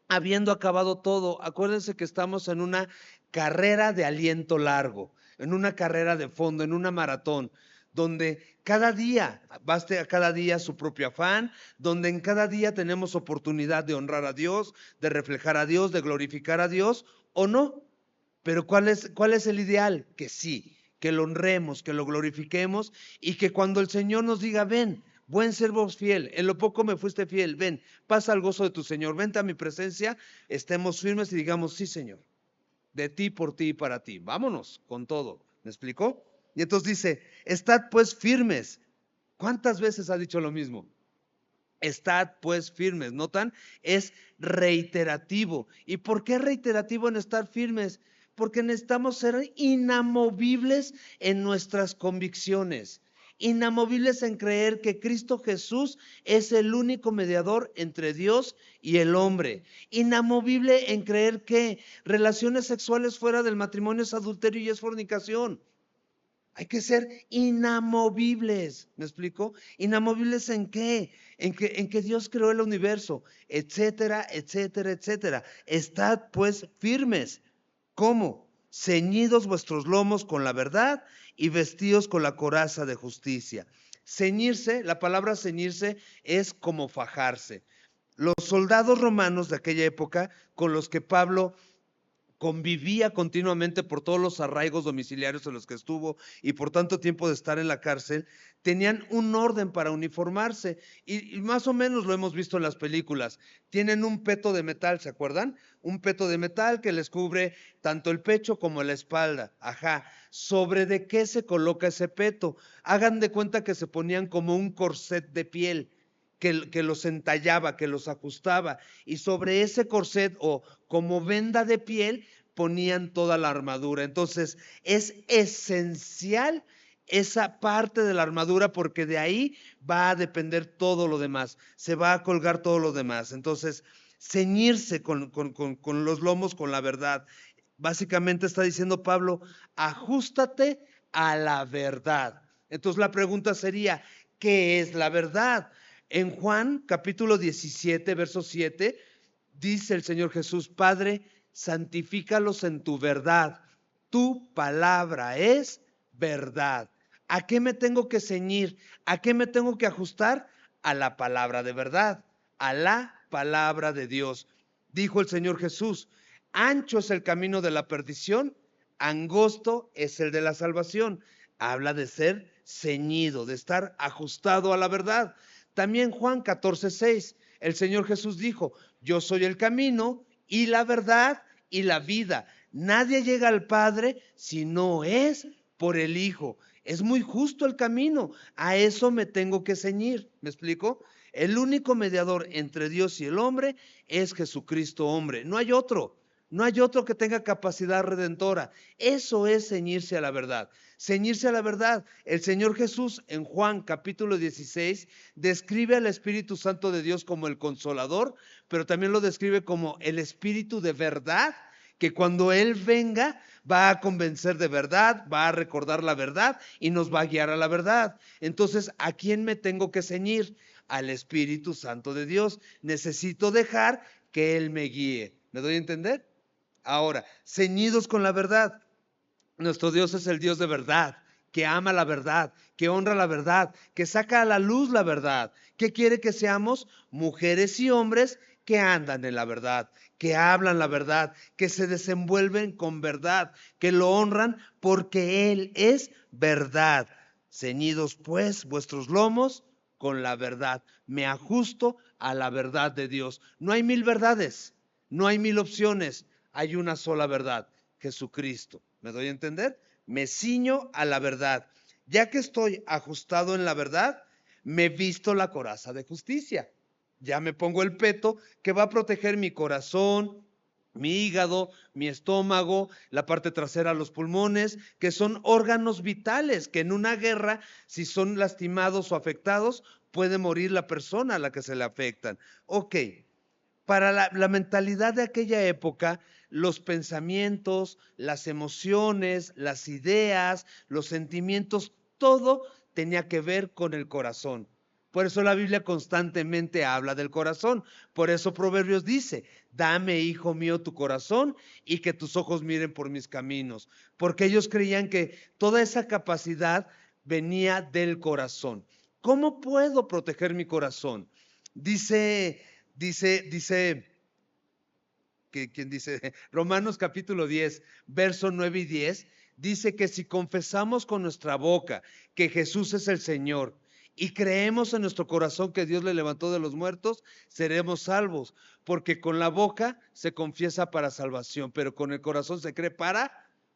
Habiendo acabado todo, acuérdense que estamos en una carrera de aliento largo, en una carrera de fondo, en una maratón, donde cada día, baste a cada día su propio afán, donde en cada día tenemos oportunidad de honrar a Dios, de reflejar a Dios, de glorificar a Dios, o no. Pero ¿cuál es el ideal? Que sí, que lo honremos, que lo glorifiquemos y que cuando el Señor nos diga, ven, buen siervo fiel, en lo poco me fuiste fiel, ven, pasa al gozo de tu Señor, vente a mi presencia, estemos firmes y digamos, sí Señor, de ti, por ti y para ti, vámonos con todo. ¿Me explicó? Y entonces dice, estad pues firmes. ¿Cuántas veces ha dicho lo mismo? Estad pues firmes, ¿notan? Es reiterativo. ¿Y por qué reiterativo en estar firmes? Porque necesitamos ser inamovibles en nuestras convicciones, inamovibles en creer que Cristo Jesús es el único mediador entre Dios y el hombre, inamovible en creer que relaciones sexuales fuera del matrimonio es adulterio y es fornicación. Hay que ser inamovibles, ¿me explico? ¿Inamovibles en qué? En que Dios creó el universo, etcétera, etcétera, etcétera. Estad pues firmes. ¿Cómo? Ceñidos vuestros lomos con la verdad y vestidos con la coraza de justicia. Ceñirse, la palabra ceñirse es como fajarse. Los soldados romanos de aquella época con los que Pablo convivía continuamente por todos los arraigos domiciliarios en los que estuvo y por tanto tiempo de estar en la cárcel, tenían un orden para uniformarse y más o menos lo hemos visto en las películas. Tienen un peto de metal, ¿se acuerdan? Un peto de metal que les cubre tanto el pecho como la espalda. Ajá. ¿Sobre de qué se coloca ese peto? Hagan de cuenta que se ponían como un corset de piel que los entallaba, que los ajustaba, y sobre ese corset o como venda de piel ponían toda la armadura. Entonces es esencial esa parte de la armadura porque de ahí va a depender todo lo demás, se va a colgar todo lo demás. Entonces, ceñirse con los lomos, con la verdad. Básicamente está diciendo Pablo, ajustate a la verdad. Entonces la pregunta sería, ¿qué es la verdad? En Juan capítulo 17, verso 7, dice el Señor Jesús, Padre, santifícalos en tu verdad. Tu palabra es verdad. ¿A qué me tengo que ceñir? ¿A qué me tengo que ajustar? A la palabra de verdad, a la palabra de Dios. Dijo el Señor Jesús, ancho es el camino de la perdición, angosto es el de la salvación. Habla de ser ceñido, de estar ajustado a la verdad. También Juan 14:6, el Señor Jesús dijo, yo soy el camino y la verdad y la vida. Nadie llega al Padre si no es por el Hijo. Es muy justo el camino, a eso me tengo que ceñir. ¿Me explico? El único mediador entre Dios y el hombre es Jesucristo hombre. No hay otro. No hay otro que tenga capacidad redentora. Eso es ceñirse a la verdad. Ceñirse a la verdad. El Señor Jesús en Juan capítulo 16 describe al Espíritu Santo de Dios como el consolador, pero también lo describe como el Espíritu de verdad, que cuando Él venga va a convencer de verdad, va a recordar la verdad y nos va a guiar a la verdad. Entonces, ¿a quién me tengo que ceñir? Al Espíritu Santo de Dios. Necesito dejar que Él me guíe. ¿Me doy a entender? Ahora, ceñidos con la verdad. Nuestro Dios es el Dios de verdad, que ama la verdad, que honra la verdad, que saca a la luz la verdad, que quiere que seamos mujeres y hombres que andan en la verdad, que hablan la verdad, que se desenvuelven con verdad, que lo honran porque Él es verdad. Ceñidos pues vuestros lomos con la verdad. Me ajusto a la verdad de Dios. No hay mil verdades, no hay mil opciones, hay una sola verdad, Jesucristo. ¿Me doy a entender? Me ciño a la verdad. Ya que estoy ajustado en la verdad, me visto la coraza de justicia. Ya me pongo el peto que va a proteger mi corazón, mi hígado, mi estómago, la parte trasera, los pulmones, que son órganos vitales, que en una guerra, si son lastimados o afectados, puede morir la persona a la que se le afectan. Ok, para la mentalidad de aquella época, los pensamientos, las emociones, las ideas, los sentimientos, todo tenía que ver con el corazón. Por eso la Biblia constantemente habla del corazón. Por eso Proverbios dice, dame, hijo mío, tu corazón y que tus ojos miren por mis caminos. Porque ellos creían que toda esa capacidad venía del corazón. ¿Cómo puedo proteger mi corazón? Dice, ¿quién dice? Romanos capítulo 10, verso 9 y 10, dice que si confesamos con nuestra boca que Jesús es el Señor y creemos en nuestro corazón que Dios le levantó de los muertos, seremos salvos, porque con la boca se confiesa para salvación, pero con el corazón se cree para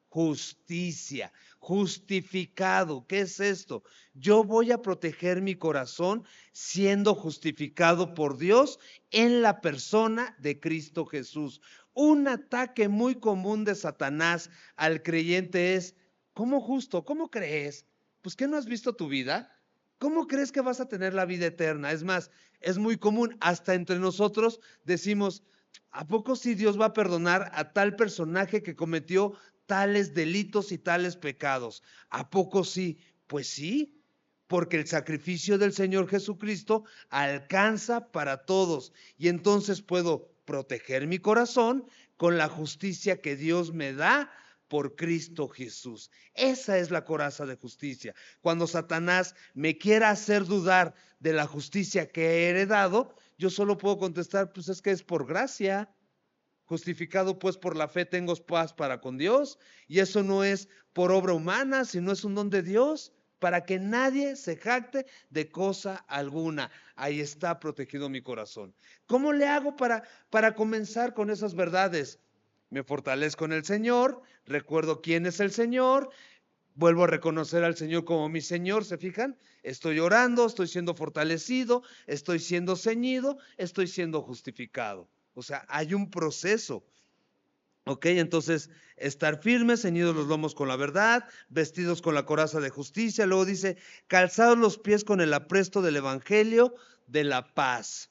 justicia, justificado. ¿Qué es esto? Yo voy a proteger mi corazón siendo justificado por Dios en la persona de Cristo Jesús. Un ataque muy común de Satanás al creyente es, ¿cómo justo? ¿Cómo crees? Pues ¿qué no has visto tu vida? ¿Cómo crees que vas a tener la vida eterna? Es más, es muy común, hasta entre nosotros decimos, ¿a poco sí Dios va a perdonar a tal personaje que cometió tales delitos y tales pecados? ¿A poco sí? Pues sí, porque el sacrificio del Señor Jesucristo alcanza para todos y entonces puedo proteger mi corazón con la justicia que Dios me da por Cristo Jesús. Esa es la coraza de justicia. Cuando Satanás me quiera hacer dudar de la justicia que he heredado, yo solo puedo contestar, pues es que es por gracia. Justificado pues por la fe tengo paz para con Dios, y eso no es por obra humana, sino es un don de Dios, para que nadie se jacte de cosa alguna. Ahí está protegido mi corazón. ¿Cómo le hago para comenzar con esas verdades? Me fortalezco en el Señor, recuerdo quién es el Señor, vuelvo a reconocer al Señor como mi Señor, ¿se fijan? Estoy orando, estoy siendo fortalecido, estoy siendo ceñido, estoy siendo justificado. O sea, hay un proceso. Ok, entonces, estar firmes, ceñidos los lomos con la verdad, vestidos con la coraza de justicia. Luego dice, calzados los pies con el apresto del evangelio de la paz.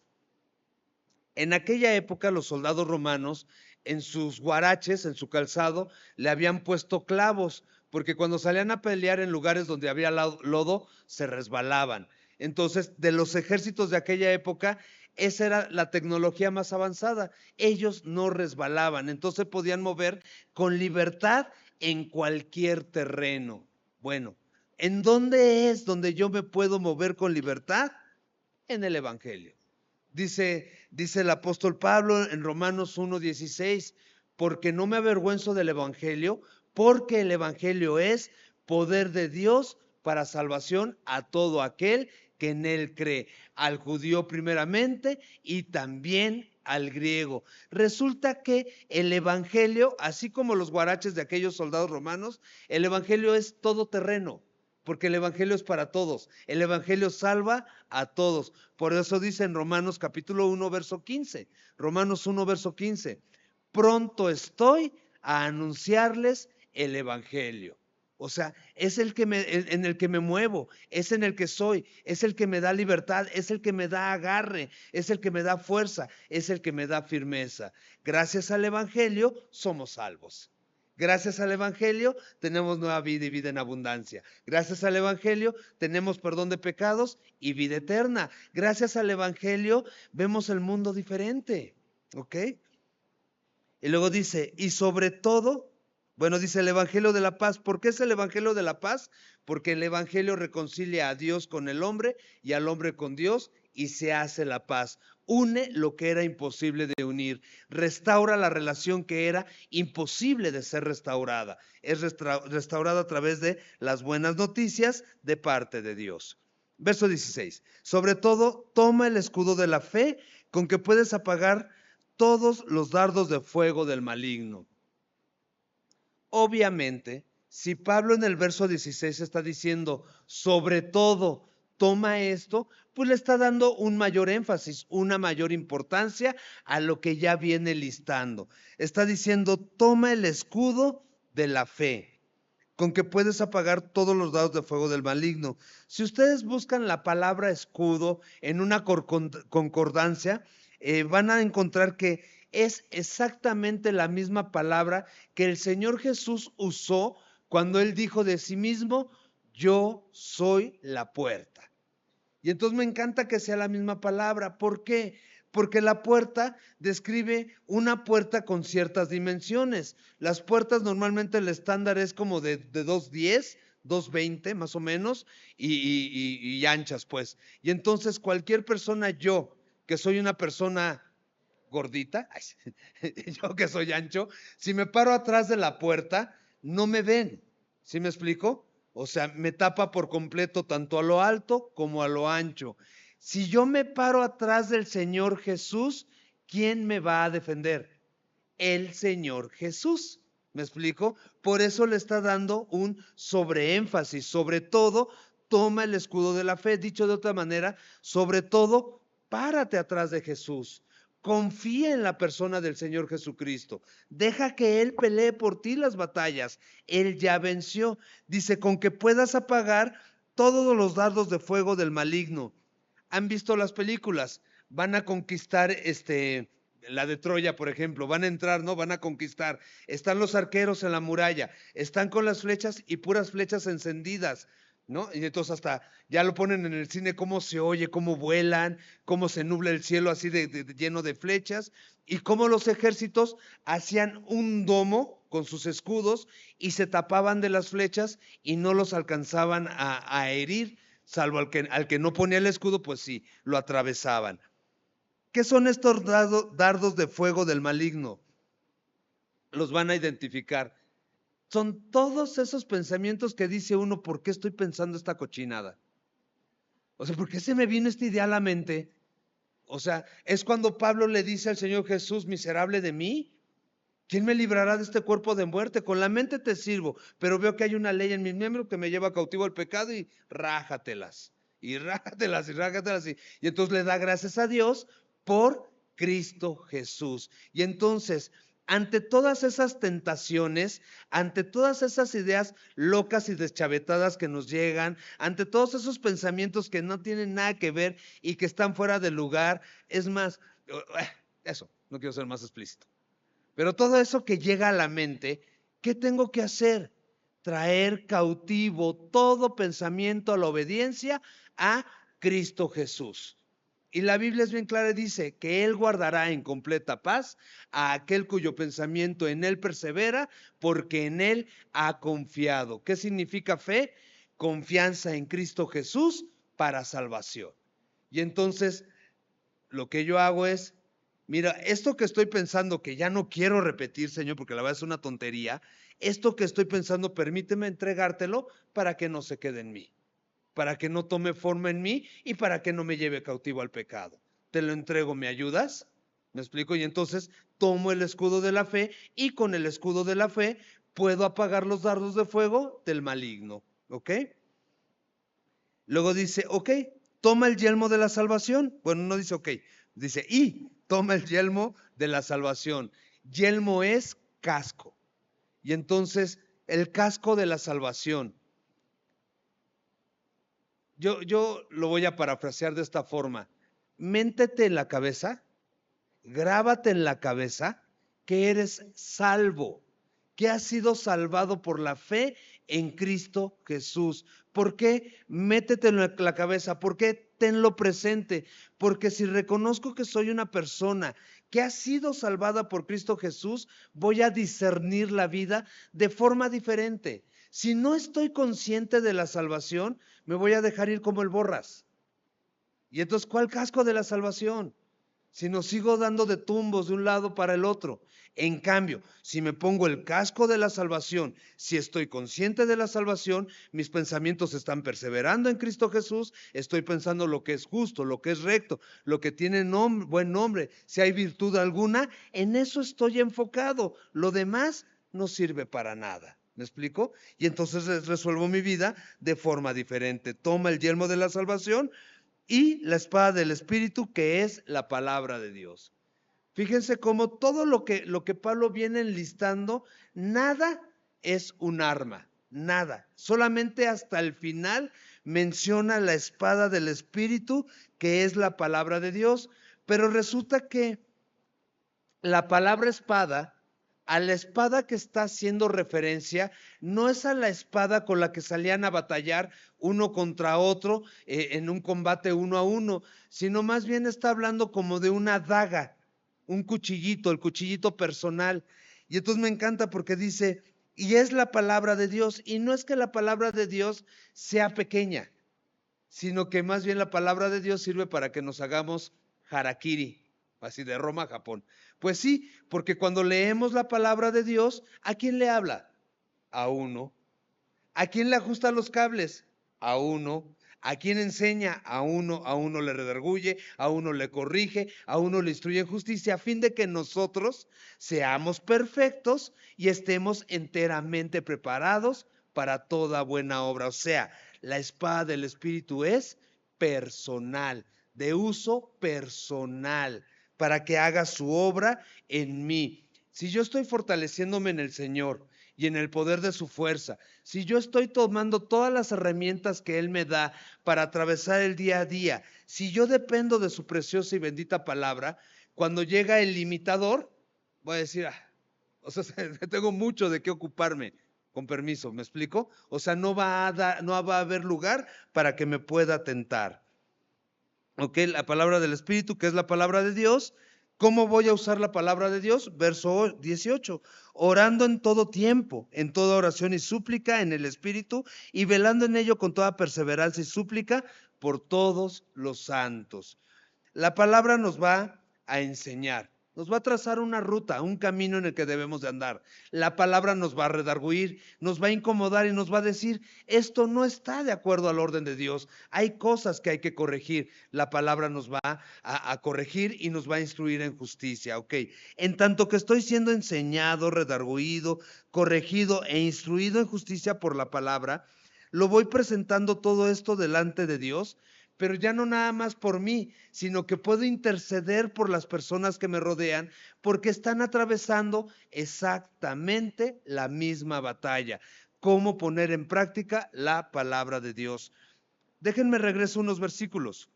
En aquella época los soldados romanos en sus guaraches, en su calzado, le habían puesto clavos, porque cuando salían a pelear en lugares donde había lodo, se resbalaban. Entonces, de los ejércitos de aquella época, esa era la tecnología más avanzada. Ellos no resbalaban, entonces podían mover con libertad en cualquier terreno. Bueno, ¿en dónde es donde yo me puedo mover con libertad? En el Evangelio. Dice el apóstol Pablo en Romanos 1:16, porque no me avergüenzo del Evangelio, porque el Evangelio es poder de Dios para salvación a todo aquel que en él cree, al judío primeramente y también al griego. Resulta que el Evangelio, así como los guaraches de aquellos soldados romanos, el Evangelio es todoterreno, porque el Evangelio es para todos. El Evangelio salva a todos. Por eso dice en Romanos capítulo 1, verso 15. Romanos 1, verso 15. Pronto estoy a anunciarles el Evangelio. O sea, es en el que me muevo, es en el que soy, es el que me da libertad, es el que me da agarre, es el que me da fuerza, es el que me da firmeza. Gracias al Evangelio somos salvos. Gracias al Evangelio tenemos nueva vida y vida en abundancia. Gracias al Evangelio tenemos perdón de pecados y vida eterna. Gracias al Evangelio vemos el mundo diferente. ¿Ok? Y luego dice, y sobre todo, bueno, dice el Evangelio de la paz. ¿Por qué es el Evangelio de la paz? Porque el Evangelio reconcilia a Dios con el hombre y al hombre con Dios y se hace la paz. Une lo que era imposible de unir. Restaura la relación que era imposible de ser restaurada. Es restaurada a través de las buenas noticias de parte de Dios. Verso 16. Sobre todo, toma el escudo de la fe con que puedes apagar todos los dardos de fuego del maligno. Obviamente, si Pablo en el verso 16 está diciendo, sobre todo, toma esto, pues le está dando un mayor énfasis, una mayor importancia a lo que ya viene listando. Está diciendo, toma el escudo de la fe, con que puedes apagar todos los dardos de fuego del maligno. Si ustedes buscan la palabra escudo en una concordancia, van a encontrar que es exactamente la misma palabra que el Señor Jesús usó cuando Él dijo de sí mismo, yo soy la puerta. Y entonces me encanta que sea la misma palabra. ¿Por qué? Porque la puerta describe una puerta con ciertas dimensiones. Las puertas normalmente el estándar es como de 2.10, 2.20 más o menos, y anchas pues. Y entonces cualquier persona, yo que soy una persona gordita, yo que soy ancho, si me paro atrás de la puerta, no me ven. ¿Sí me explico? O sea, me tapa por completo tanto a lo alto como a lo ancho. Si yo me paro atrás del Señor Jesús, ¿quién me va a defender? El Señor Jesús. ¿Me explico? Por eso le está dando un sobreénfasis. Sobre todo, toma el escudo de la fe. Dicho de otra manera, sobre todo, párate atrás de Jesús. Confía en la persona del Señor Jesucristo. Deja que Él pelee por ti las batallas. Él ya venció. Dice, con que puedas apagar todos los dardos de fuego del maligno. ¿Han visto las películas? Van a conquistar la de Troya, por ejemplo, van a entrar, ¿no? Van a conquistar. Están los arqueros en la muralla, están con las flechas y puras flechas encendidas, ¿no? Y entonces hasta ya lo ponen en el cine, cómo se oye, cómo vuelan, cómo se nubla el cielo así lleno de flechas, y cómo los ejércitos hacían un domo con sus escudos y se tapaban de las flechas y no los alcanzaban a herir, salvo al que no ponía el escudo, pues sí, lo atravesaban. ¿Qué son estos dardos de fuego del maligno? los van a identificar. Son todos esos pensamientos que dice uno, ¿por qué estoy pensando esta cochinada? O sea, ¿por qué se me vino esta idea a la mente? O sea, es cuando Pablo le dice al Señor Jesús, miserable de mí, ¿quién me librará de este cuerpo de muerte? Con la mente te sirvo, pero veo que hay una ley en mis miembros que me lleva cautivo al pecado y rájatelas, y rájatelas, y rájatelas. Y entonces le da gracias a Dios por Cristo Jesús. Y entonces, ante todas esas tentaciones, ante todas esas ideas locas y deschavetadas que nos llegan, ante todos esos pensamientos que no tienen nada que ver y que están fuera de lugar, es más, eso, no quiero ser más explícito. Pero todo eso que llega a la mente, ¿qué tengo que hacer? Traer cautivo todo pensamiento a la obediencia a Cristo Jesús. Y la Biblia es bien clara y dice que Él guardará en completa paz a aquel cuyo pensamiento en Él persevera, porque en Él ha confiado. ¿Qué significa fe? Confianza en Cristo Jesús para salvación. Y entonces lo que yo hago es, mira, esto que estoy pensando que ya no quiero repetir, Señor, porque la verdad es una tontería, esto que estoy pensando, permíteme entregártelo para que no se quede en mí, para que no tome forma en mí y para que no me lleve cautivo al pecado. Te lo entrego, ¿me ayudas? ¿Me explico? Y entonces tomo el escudo de la fe y con el escudo de la fe puedo apagar los dardos de fuego del maligno, ¿ok? Luego dice, ok, toma el yelmo de la salvación. Bueno, no dice ok, dice y toma el yelmo de la salvación. Yelmo es casco. Y entonces el casco de la salvación. Yo lo voy a parafrasear de esta forma. Méntete en la cabeza, grábate en la cabeza que eres salvo, que has sido salvado por la fe en Cristo Jesús. ¿Por qué? Métete en la cabeza. ¿Por qué? Tenlo presente. Porque si reconozco que soy una persona que ha sido salvada por Cristo Jesús, voy a discernir la vida de forma diferente. Si no estoy consciente de la salvación, me voy a dejar ir como el borras. Y entonces, ¿cuál casco de la salvación? Si no sigo dando de tumbos de un lado para el otro. En cambio, si me pongo el casco de la salvación, si estoy consciente de la salvación, mis pensamientos están perseverando en Cristo Jesús, estoy pensando lo que es justo, lo que es recto, lo que tiene buen nombre, si hay virtud alguna, en eso estoy enfocado. Lo demás no sirve para nada. ¿Me explico? Y entonces resuelvo mi vida de forma diferente. Toma el yelmo de la salvación y la espada del Espíritu, que es la palabra de Dios. Fíjense cómo todo lo que Pablo viene enlistando, nada es un arma, nada. Solamente hasta el final menciona la espada del Espíritu, que es la palabra de Dios. Pero resulta que la palabra espada, a la espada que está haciendo referencia, no es a la espada con la que salían a batallar uno contra otro en un combate 1 a 1, sino más bien está hablando como de una daga, un cuchillito, el cuchillito personal. Y entonces me encanta porque dice, y es la palabra de Dios, y no es que la palabra de Dios sea pequeña, sino que más bien la palabra de Dios sirve para que nos hagamos harakiri, así de Roma a Japón. Pues sí, porque cuando leemos la palabra de Dios, ¿a quién le habla? A uno. ¿A quién le ajusta los cables? A uno. ¿A quién enseña? A uno le redarguye, a uno le corrige, a uno le instruye en justicia, a fin de que nosotros seamos perfectos y estemos enteramente preparados para toda buena obra. O sea, la espada del Espíritu es personal, de uso personal, para que haga su obra en mí. Si yo estoy fortaleciéndome en el Señor y en el poder de su fuerza, si yo estoy tomando todas las herramientas que Él me da para atravesar el día a día, si yo dependo de su preciosa y bendita palabra, cuando llega el limitador, voy a decir, o sea, tengo mucho de qué ocuparme, con permiso, ¿me explico? O sea, no va a haber lugar para que me pueda tentar. ¿Ok? La palabra del Espíritu, que es la palabra de Dios. ¿Cómo voy a usar la palabra de Dios? Verso 18, orando en todo tiempo, en toda oración y súplica en el Espíritu, y velando en ello con toda perseverancia y súplica por todos los santos. La palabra nos va a enseñar. Nos va a trazar una ruta, un camino en el que debemos de andar. La palabra nos va a redarguir, nos va a incomodar y nos va a decir, esto no está de acuerdo al orden de Dios. Hay cosas que hay que corregir. La palabra nos va a corregir y nos va a instruir en justicia. Ok, en tanto que estoy siendo enseñado, redarguido, corregido e instruido en justicia por la palabra, lo voy presentando todo esto delante de Dios, pero ya no nada más por mí, sino que puedo interceder por las personas que me rodean porque están atravesando exactamente la misma batalla. Cómo poner en práctica la palabra de Dios. Déjenme regreso unos versículos.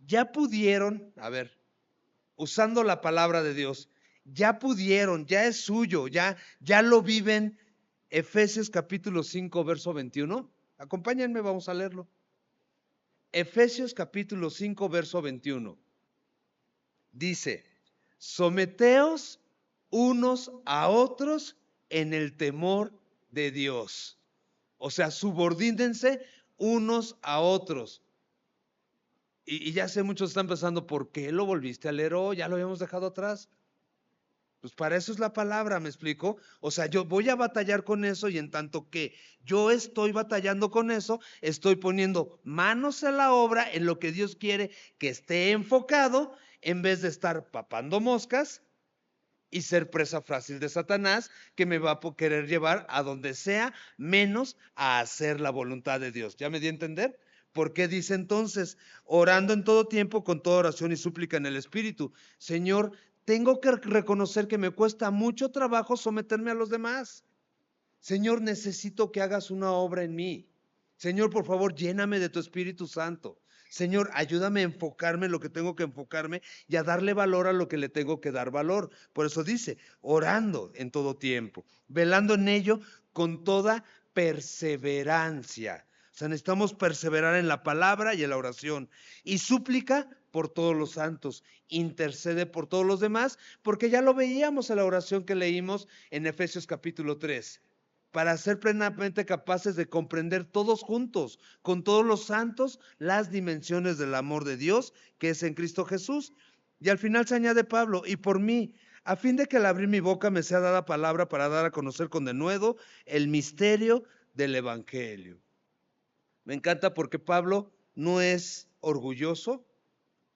Ya pudieron, a ver, usando la palabra de Dios, ya pudieron, ya es suyo, ya lo viven. Efesios capítulo 5, verso 21. Acompáñenme, vamos a leerlo. Efesios capítulo 5, verso 21. Dice, someteos unos a otros en el temor de Dios. O sea, subordínense unos a otros. Y ya sé, muchos están pensando, ¿por qué lo volviste a leer hoy? Ya lo habíamos dejado atrás. Pues para eso es la palabra, ¿me explico? O sea, yo voy a batallar con eso y en tanto que yo estoy batallando con eso, estoy poniendo manos a la obra en lo que Dios quiere que esté enfocado, en vez de estar papando moscas y ser presa fácil de Satanás, que me va a querer llevar a donde sea, menos a hacer la voluntad de Dios. ¿Ya me di a entender? ¿Por qué dice entonces, orando en todo tiempo con toda oración y súplica en el Espíritu? Señor, tengo que reconocer que me cuesta mucho trabajo someterme a los demás. Señor, necesito que hagas una obra en mí. Señor, por favor, lléname de tu Espíritu Santo. Señor, ayúdame a enfocarme en lo que tengo que enfocarme y a darle valor a lo que le tengo que dar valor. Por eso dice, orando en todo tiempo, velando en ello con toda perseverancia. O sea, necesitamos perseverar en la palabra y en la oración. Y súplica por todos los santos, intercede por todos los demás, porque ya lo veíamos en la oración que leímos en Efesios capítulo 3, para ser plenamente capaces de comprender todos juntos, con todos los santos, las dimensiones del amor de Dios que es en Cristo Jesús. Y al final se añade Pablo, y por mí, a fin de que al abrir mi boca me sea dada palabra para dar a conocer con denuedo el misterio del Evangelio. Me encanta porque Pablo no es orgulloso,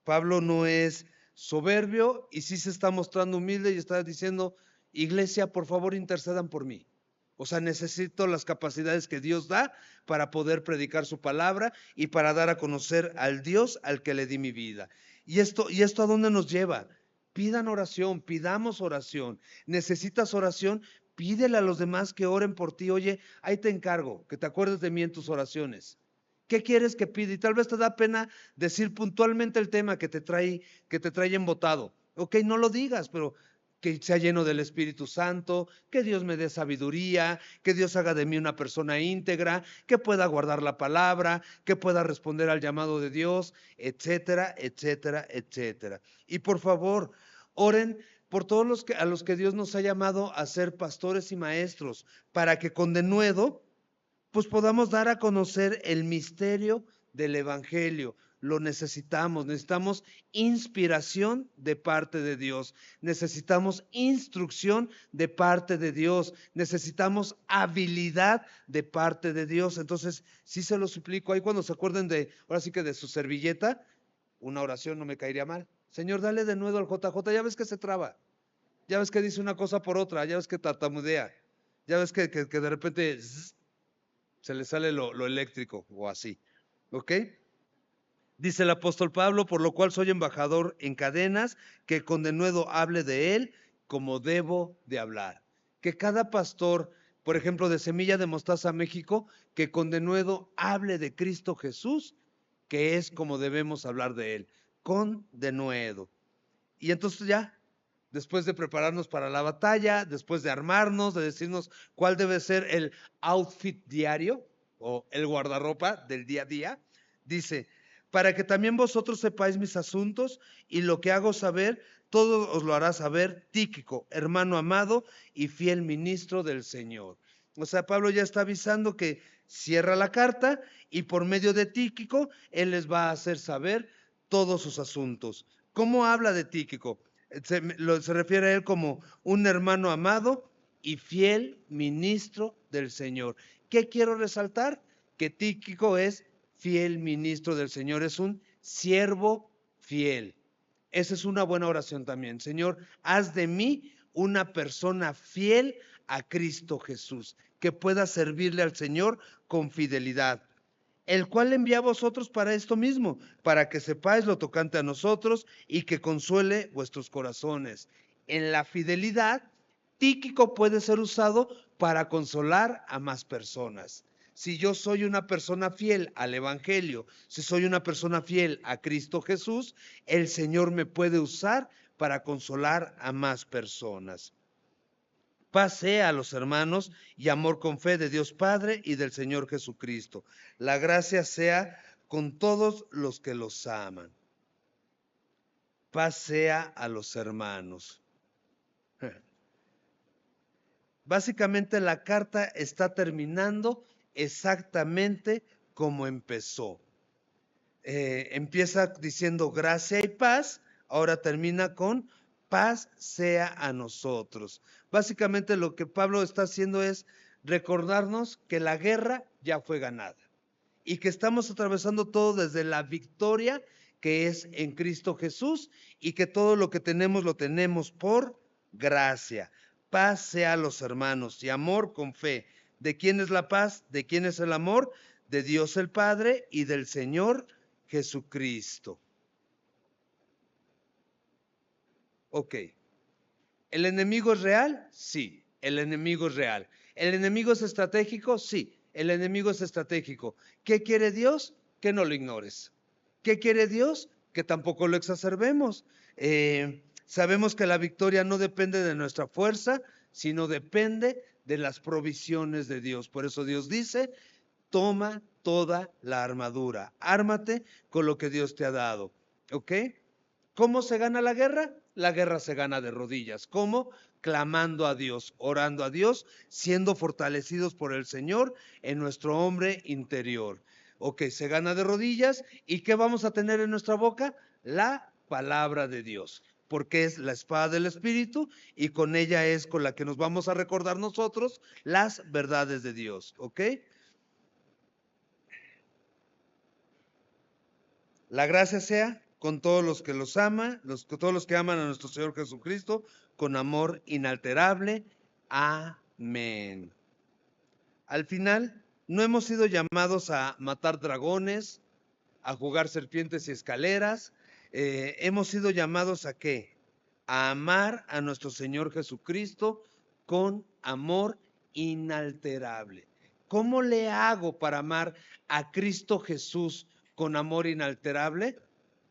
Pablo no es soberbio y sí se está mostrando humilde y está diciendo, iglesia, por favor intercedan por mí. O sea, necesito las capacidades que Dios da para poder predicar su palabra y para dar a conocer al Dios al que le di mi vida. ¿Y esto a dónde nos lleva? Pidan oración, pidamos oración. ¿Necesitas oración? Pídele a los demás que oren por ti. Oye, ahí te encargo, que te acuerdes de mí en tus oraciones. ¿Qué quieres que pida? Y tal vez te da pena decir puntualmente el tema que te trae embotado. Ok, no lo digas, pero que sea lleno del Espíritu Santo, que Dios me dé sabiduría, que Dios haga de mí una persona íntegra, que pueda guardar la palabra, que pueda responder al llamado de Dios, etcétera, etcétera, etcétera. Y por favor, oren por todos a los que Dios nos ha llamado a ser pastores y maestros, para que con denuedo pues podamos dar a conocer el misterio del Evangelio. Lo necesitamos inspiración de parte de Dios, necesitamos instrucción de parte de Dios, necesitamos habilidad de parte de Dios. Entonces, sí se lo suplico, ahí cuando se acuerden ahora sí que de su servilleta, una oración no me caería mal. Señor, dale de nuevo al JJ, ya ves que se traba, ya ves que dice una cosa por otra, ya ves que tartamudea, ya ves que de repente se le sale lo eléctrico o así, ¿ok? Dice el apóstol Pablo, por lo cual soy embajador en cadenas, que con denuedo hable de él como debo de hablar. Que cada pastor, por ejemplo, de Semilla de Mostaza México, que con denuedo hable de Cristo Jesús, que es como debemos hablar de él, con denuedo. Y entonces ya, después de prepararnos para la batalla, después de armarnos, de decirnos cuál debe ser el outfit diario o el guardarropa del día a día, dice, para que también vosotros sepáis mis asuntos y lo que hago saber, todo os lo hará saber Tíquico, hermano amado y fiel ministro del Señor. O sea, Pablo ya está avisando que cierra la carta y por medio de Tíquico, él les va a hacer saber todos sus asuntos. ¿Cómo habla de Tíquico? Se refiere a él como un hermano amado y fiel ministro del Señor. ¿Qué quiero resaltar? Que Tíquico es fiel ministro del Señor, es un siervo fiel. Esa es una buena oración también. Señor, haz de mí una persona fiel a Cristo Jesús, que pueda servirle al Señor con fidelidad, el cual envía a vosotros para esto mismo, para que sepáis lo tocante a nosotros y que consuele vuestros corazones. En la fidelidad, Tíquico puede ser usado para consolar a más personas. Si yo soy una persona fiel al Evangelio, si soy una persona fiel a Cristo Jesús, el Señor me puede usar para consolar a más personas. Paz sea a los hermanos y amor con fe de Dios Padre y del Señor Jesucristo. La gracia sea con todos los que los aman. Paz sea a los hermanos. Básicamente la carta está terminando exactamente como empezó. Empieza diciendo gracia y paz, ahora termina con paz sea a nosotros. Básicamente lo que Pablo está haciendo es recordarnos que la guerra ya fue ganada y que estamos atravesando todo desde la victoria que es en Cristo Jesús y que todo lo que tenemos lo tenemos por gracia. Paz sea a los hermanos y amor con fe. ¿De quién es la paz? ¿De quién es el amor? De Dios el Padre y del Señor Jesucristo. Ok. ¿El enemigo es real? Sí, el enemigo es real. ¿El enemigo es estratégico? Sí, el enemigo es estratégico. ¿Qué quiere Dios? Que no lo ignores. ¿Qué quiere Dios? Que tampoco lo exacerbemos. Sabemos que la victoria no depende de nuestra fuerza, sino depende de las provisiones de Dios. Por eso Dios dice, toma toda la armadura, ármate con lo que Dios te ha dado. ¿Ok? ¿Cómo se gana la guerra? La guerra se gana de rodillas. ¿Cómo? Clamando a Dios, orando a Dios, siendo fortalecidos por el Señor en nuestro hombre interior. Ok, se gana de rodillas. ¿Y qué vamos a tener en nuestra boca? La palabra de Dios, porque es la espada del Espíritu y con ella es con la que nos vamos a recordar nosotros las verdades de Dios. ¿Ok? La gracia sea con todos los que los aman, todos los que aman a nuestro Señor Jesucristo, con amor inalterable. Amén. Al final, no hemos sido llamados a matar dragones, a jugar serpientes y escaleras. Hemos sido llamados ¿a qué? A amar a nuestro Señor Jesucristo con amor inalterable. ¿Cómo le hago para amar a Cristo Jesús con amor inalterable?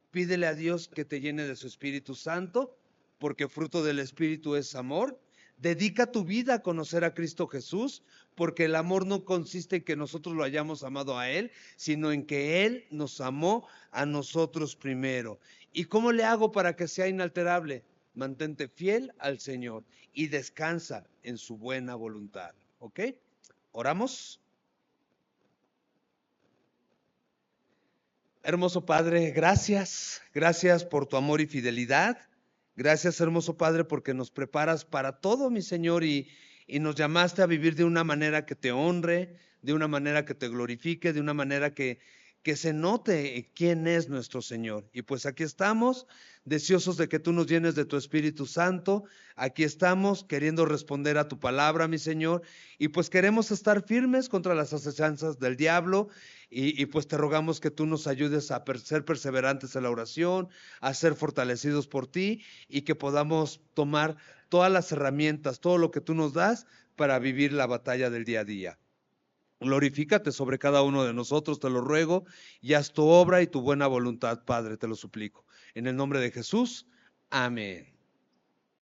Pídele a Dios que te llene de su Espíritu Santo, porque fruto del Espíritu es amor. Dedica tu vida a conocer a Cristo Jesús, porque el amor no consiste en que nosotros lo hayamos amado a Él, sino en que Él nos amó a nosotros primero. ¿Y cómo le hago para que sea inalterable? Mantente fiel al Señor y descansa en su buena voluntad. ¿Ok? ¿Oramos? Hermoso Padre, gracias. Gracias por tu amor y fidelidad. Gracias, hermoso Padre, porque nos preparas para todo, mi Señor, y nos llamaste a vivir de una manera que te honre, de una manera que te glorifique, de una manera que se note quién es nuestro Señor. Y pues aquí estamos, deseosos de que tú nos llenes de tu Espíritu Santo. Aquí estamos queriendo responder a tu palabra, mi Señor. Y pues queremos estar firmes contra las acechanzas del diablo. Y pues te rogamos que tú nos ayudes a ser perseverantes en la oración, a ser fortalecidos por ti y que podamos tomar todas las herramientas, todo lo que tú nos das para vivir la batalla del día a día. Glorifícate sobre cada uno de nosotros, te lo ruego, y haz tu obra y tu buena voluntad, Padre, te lo suplico. En el nombre de Jesús, amén.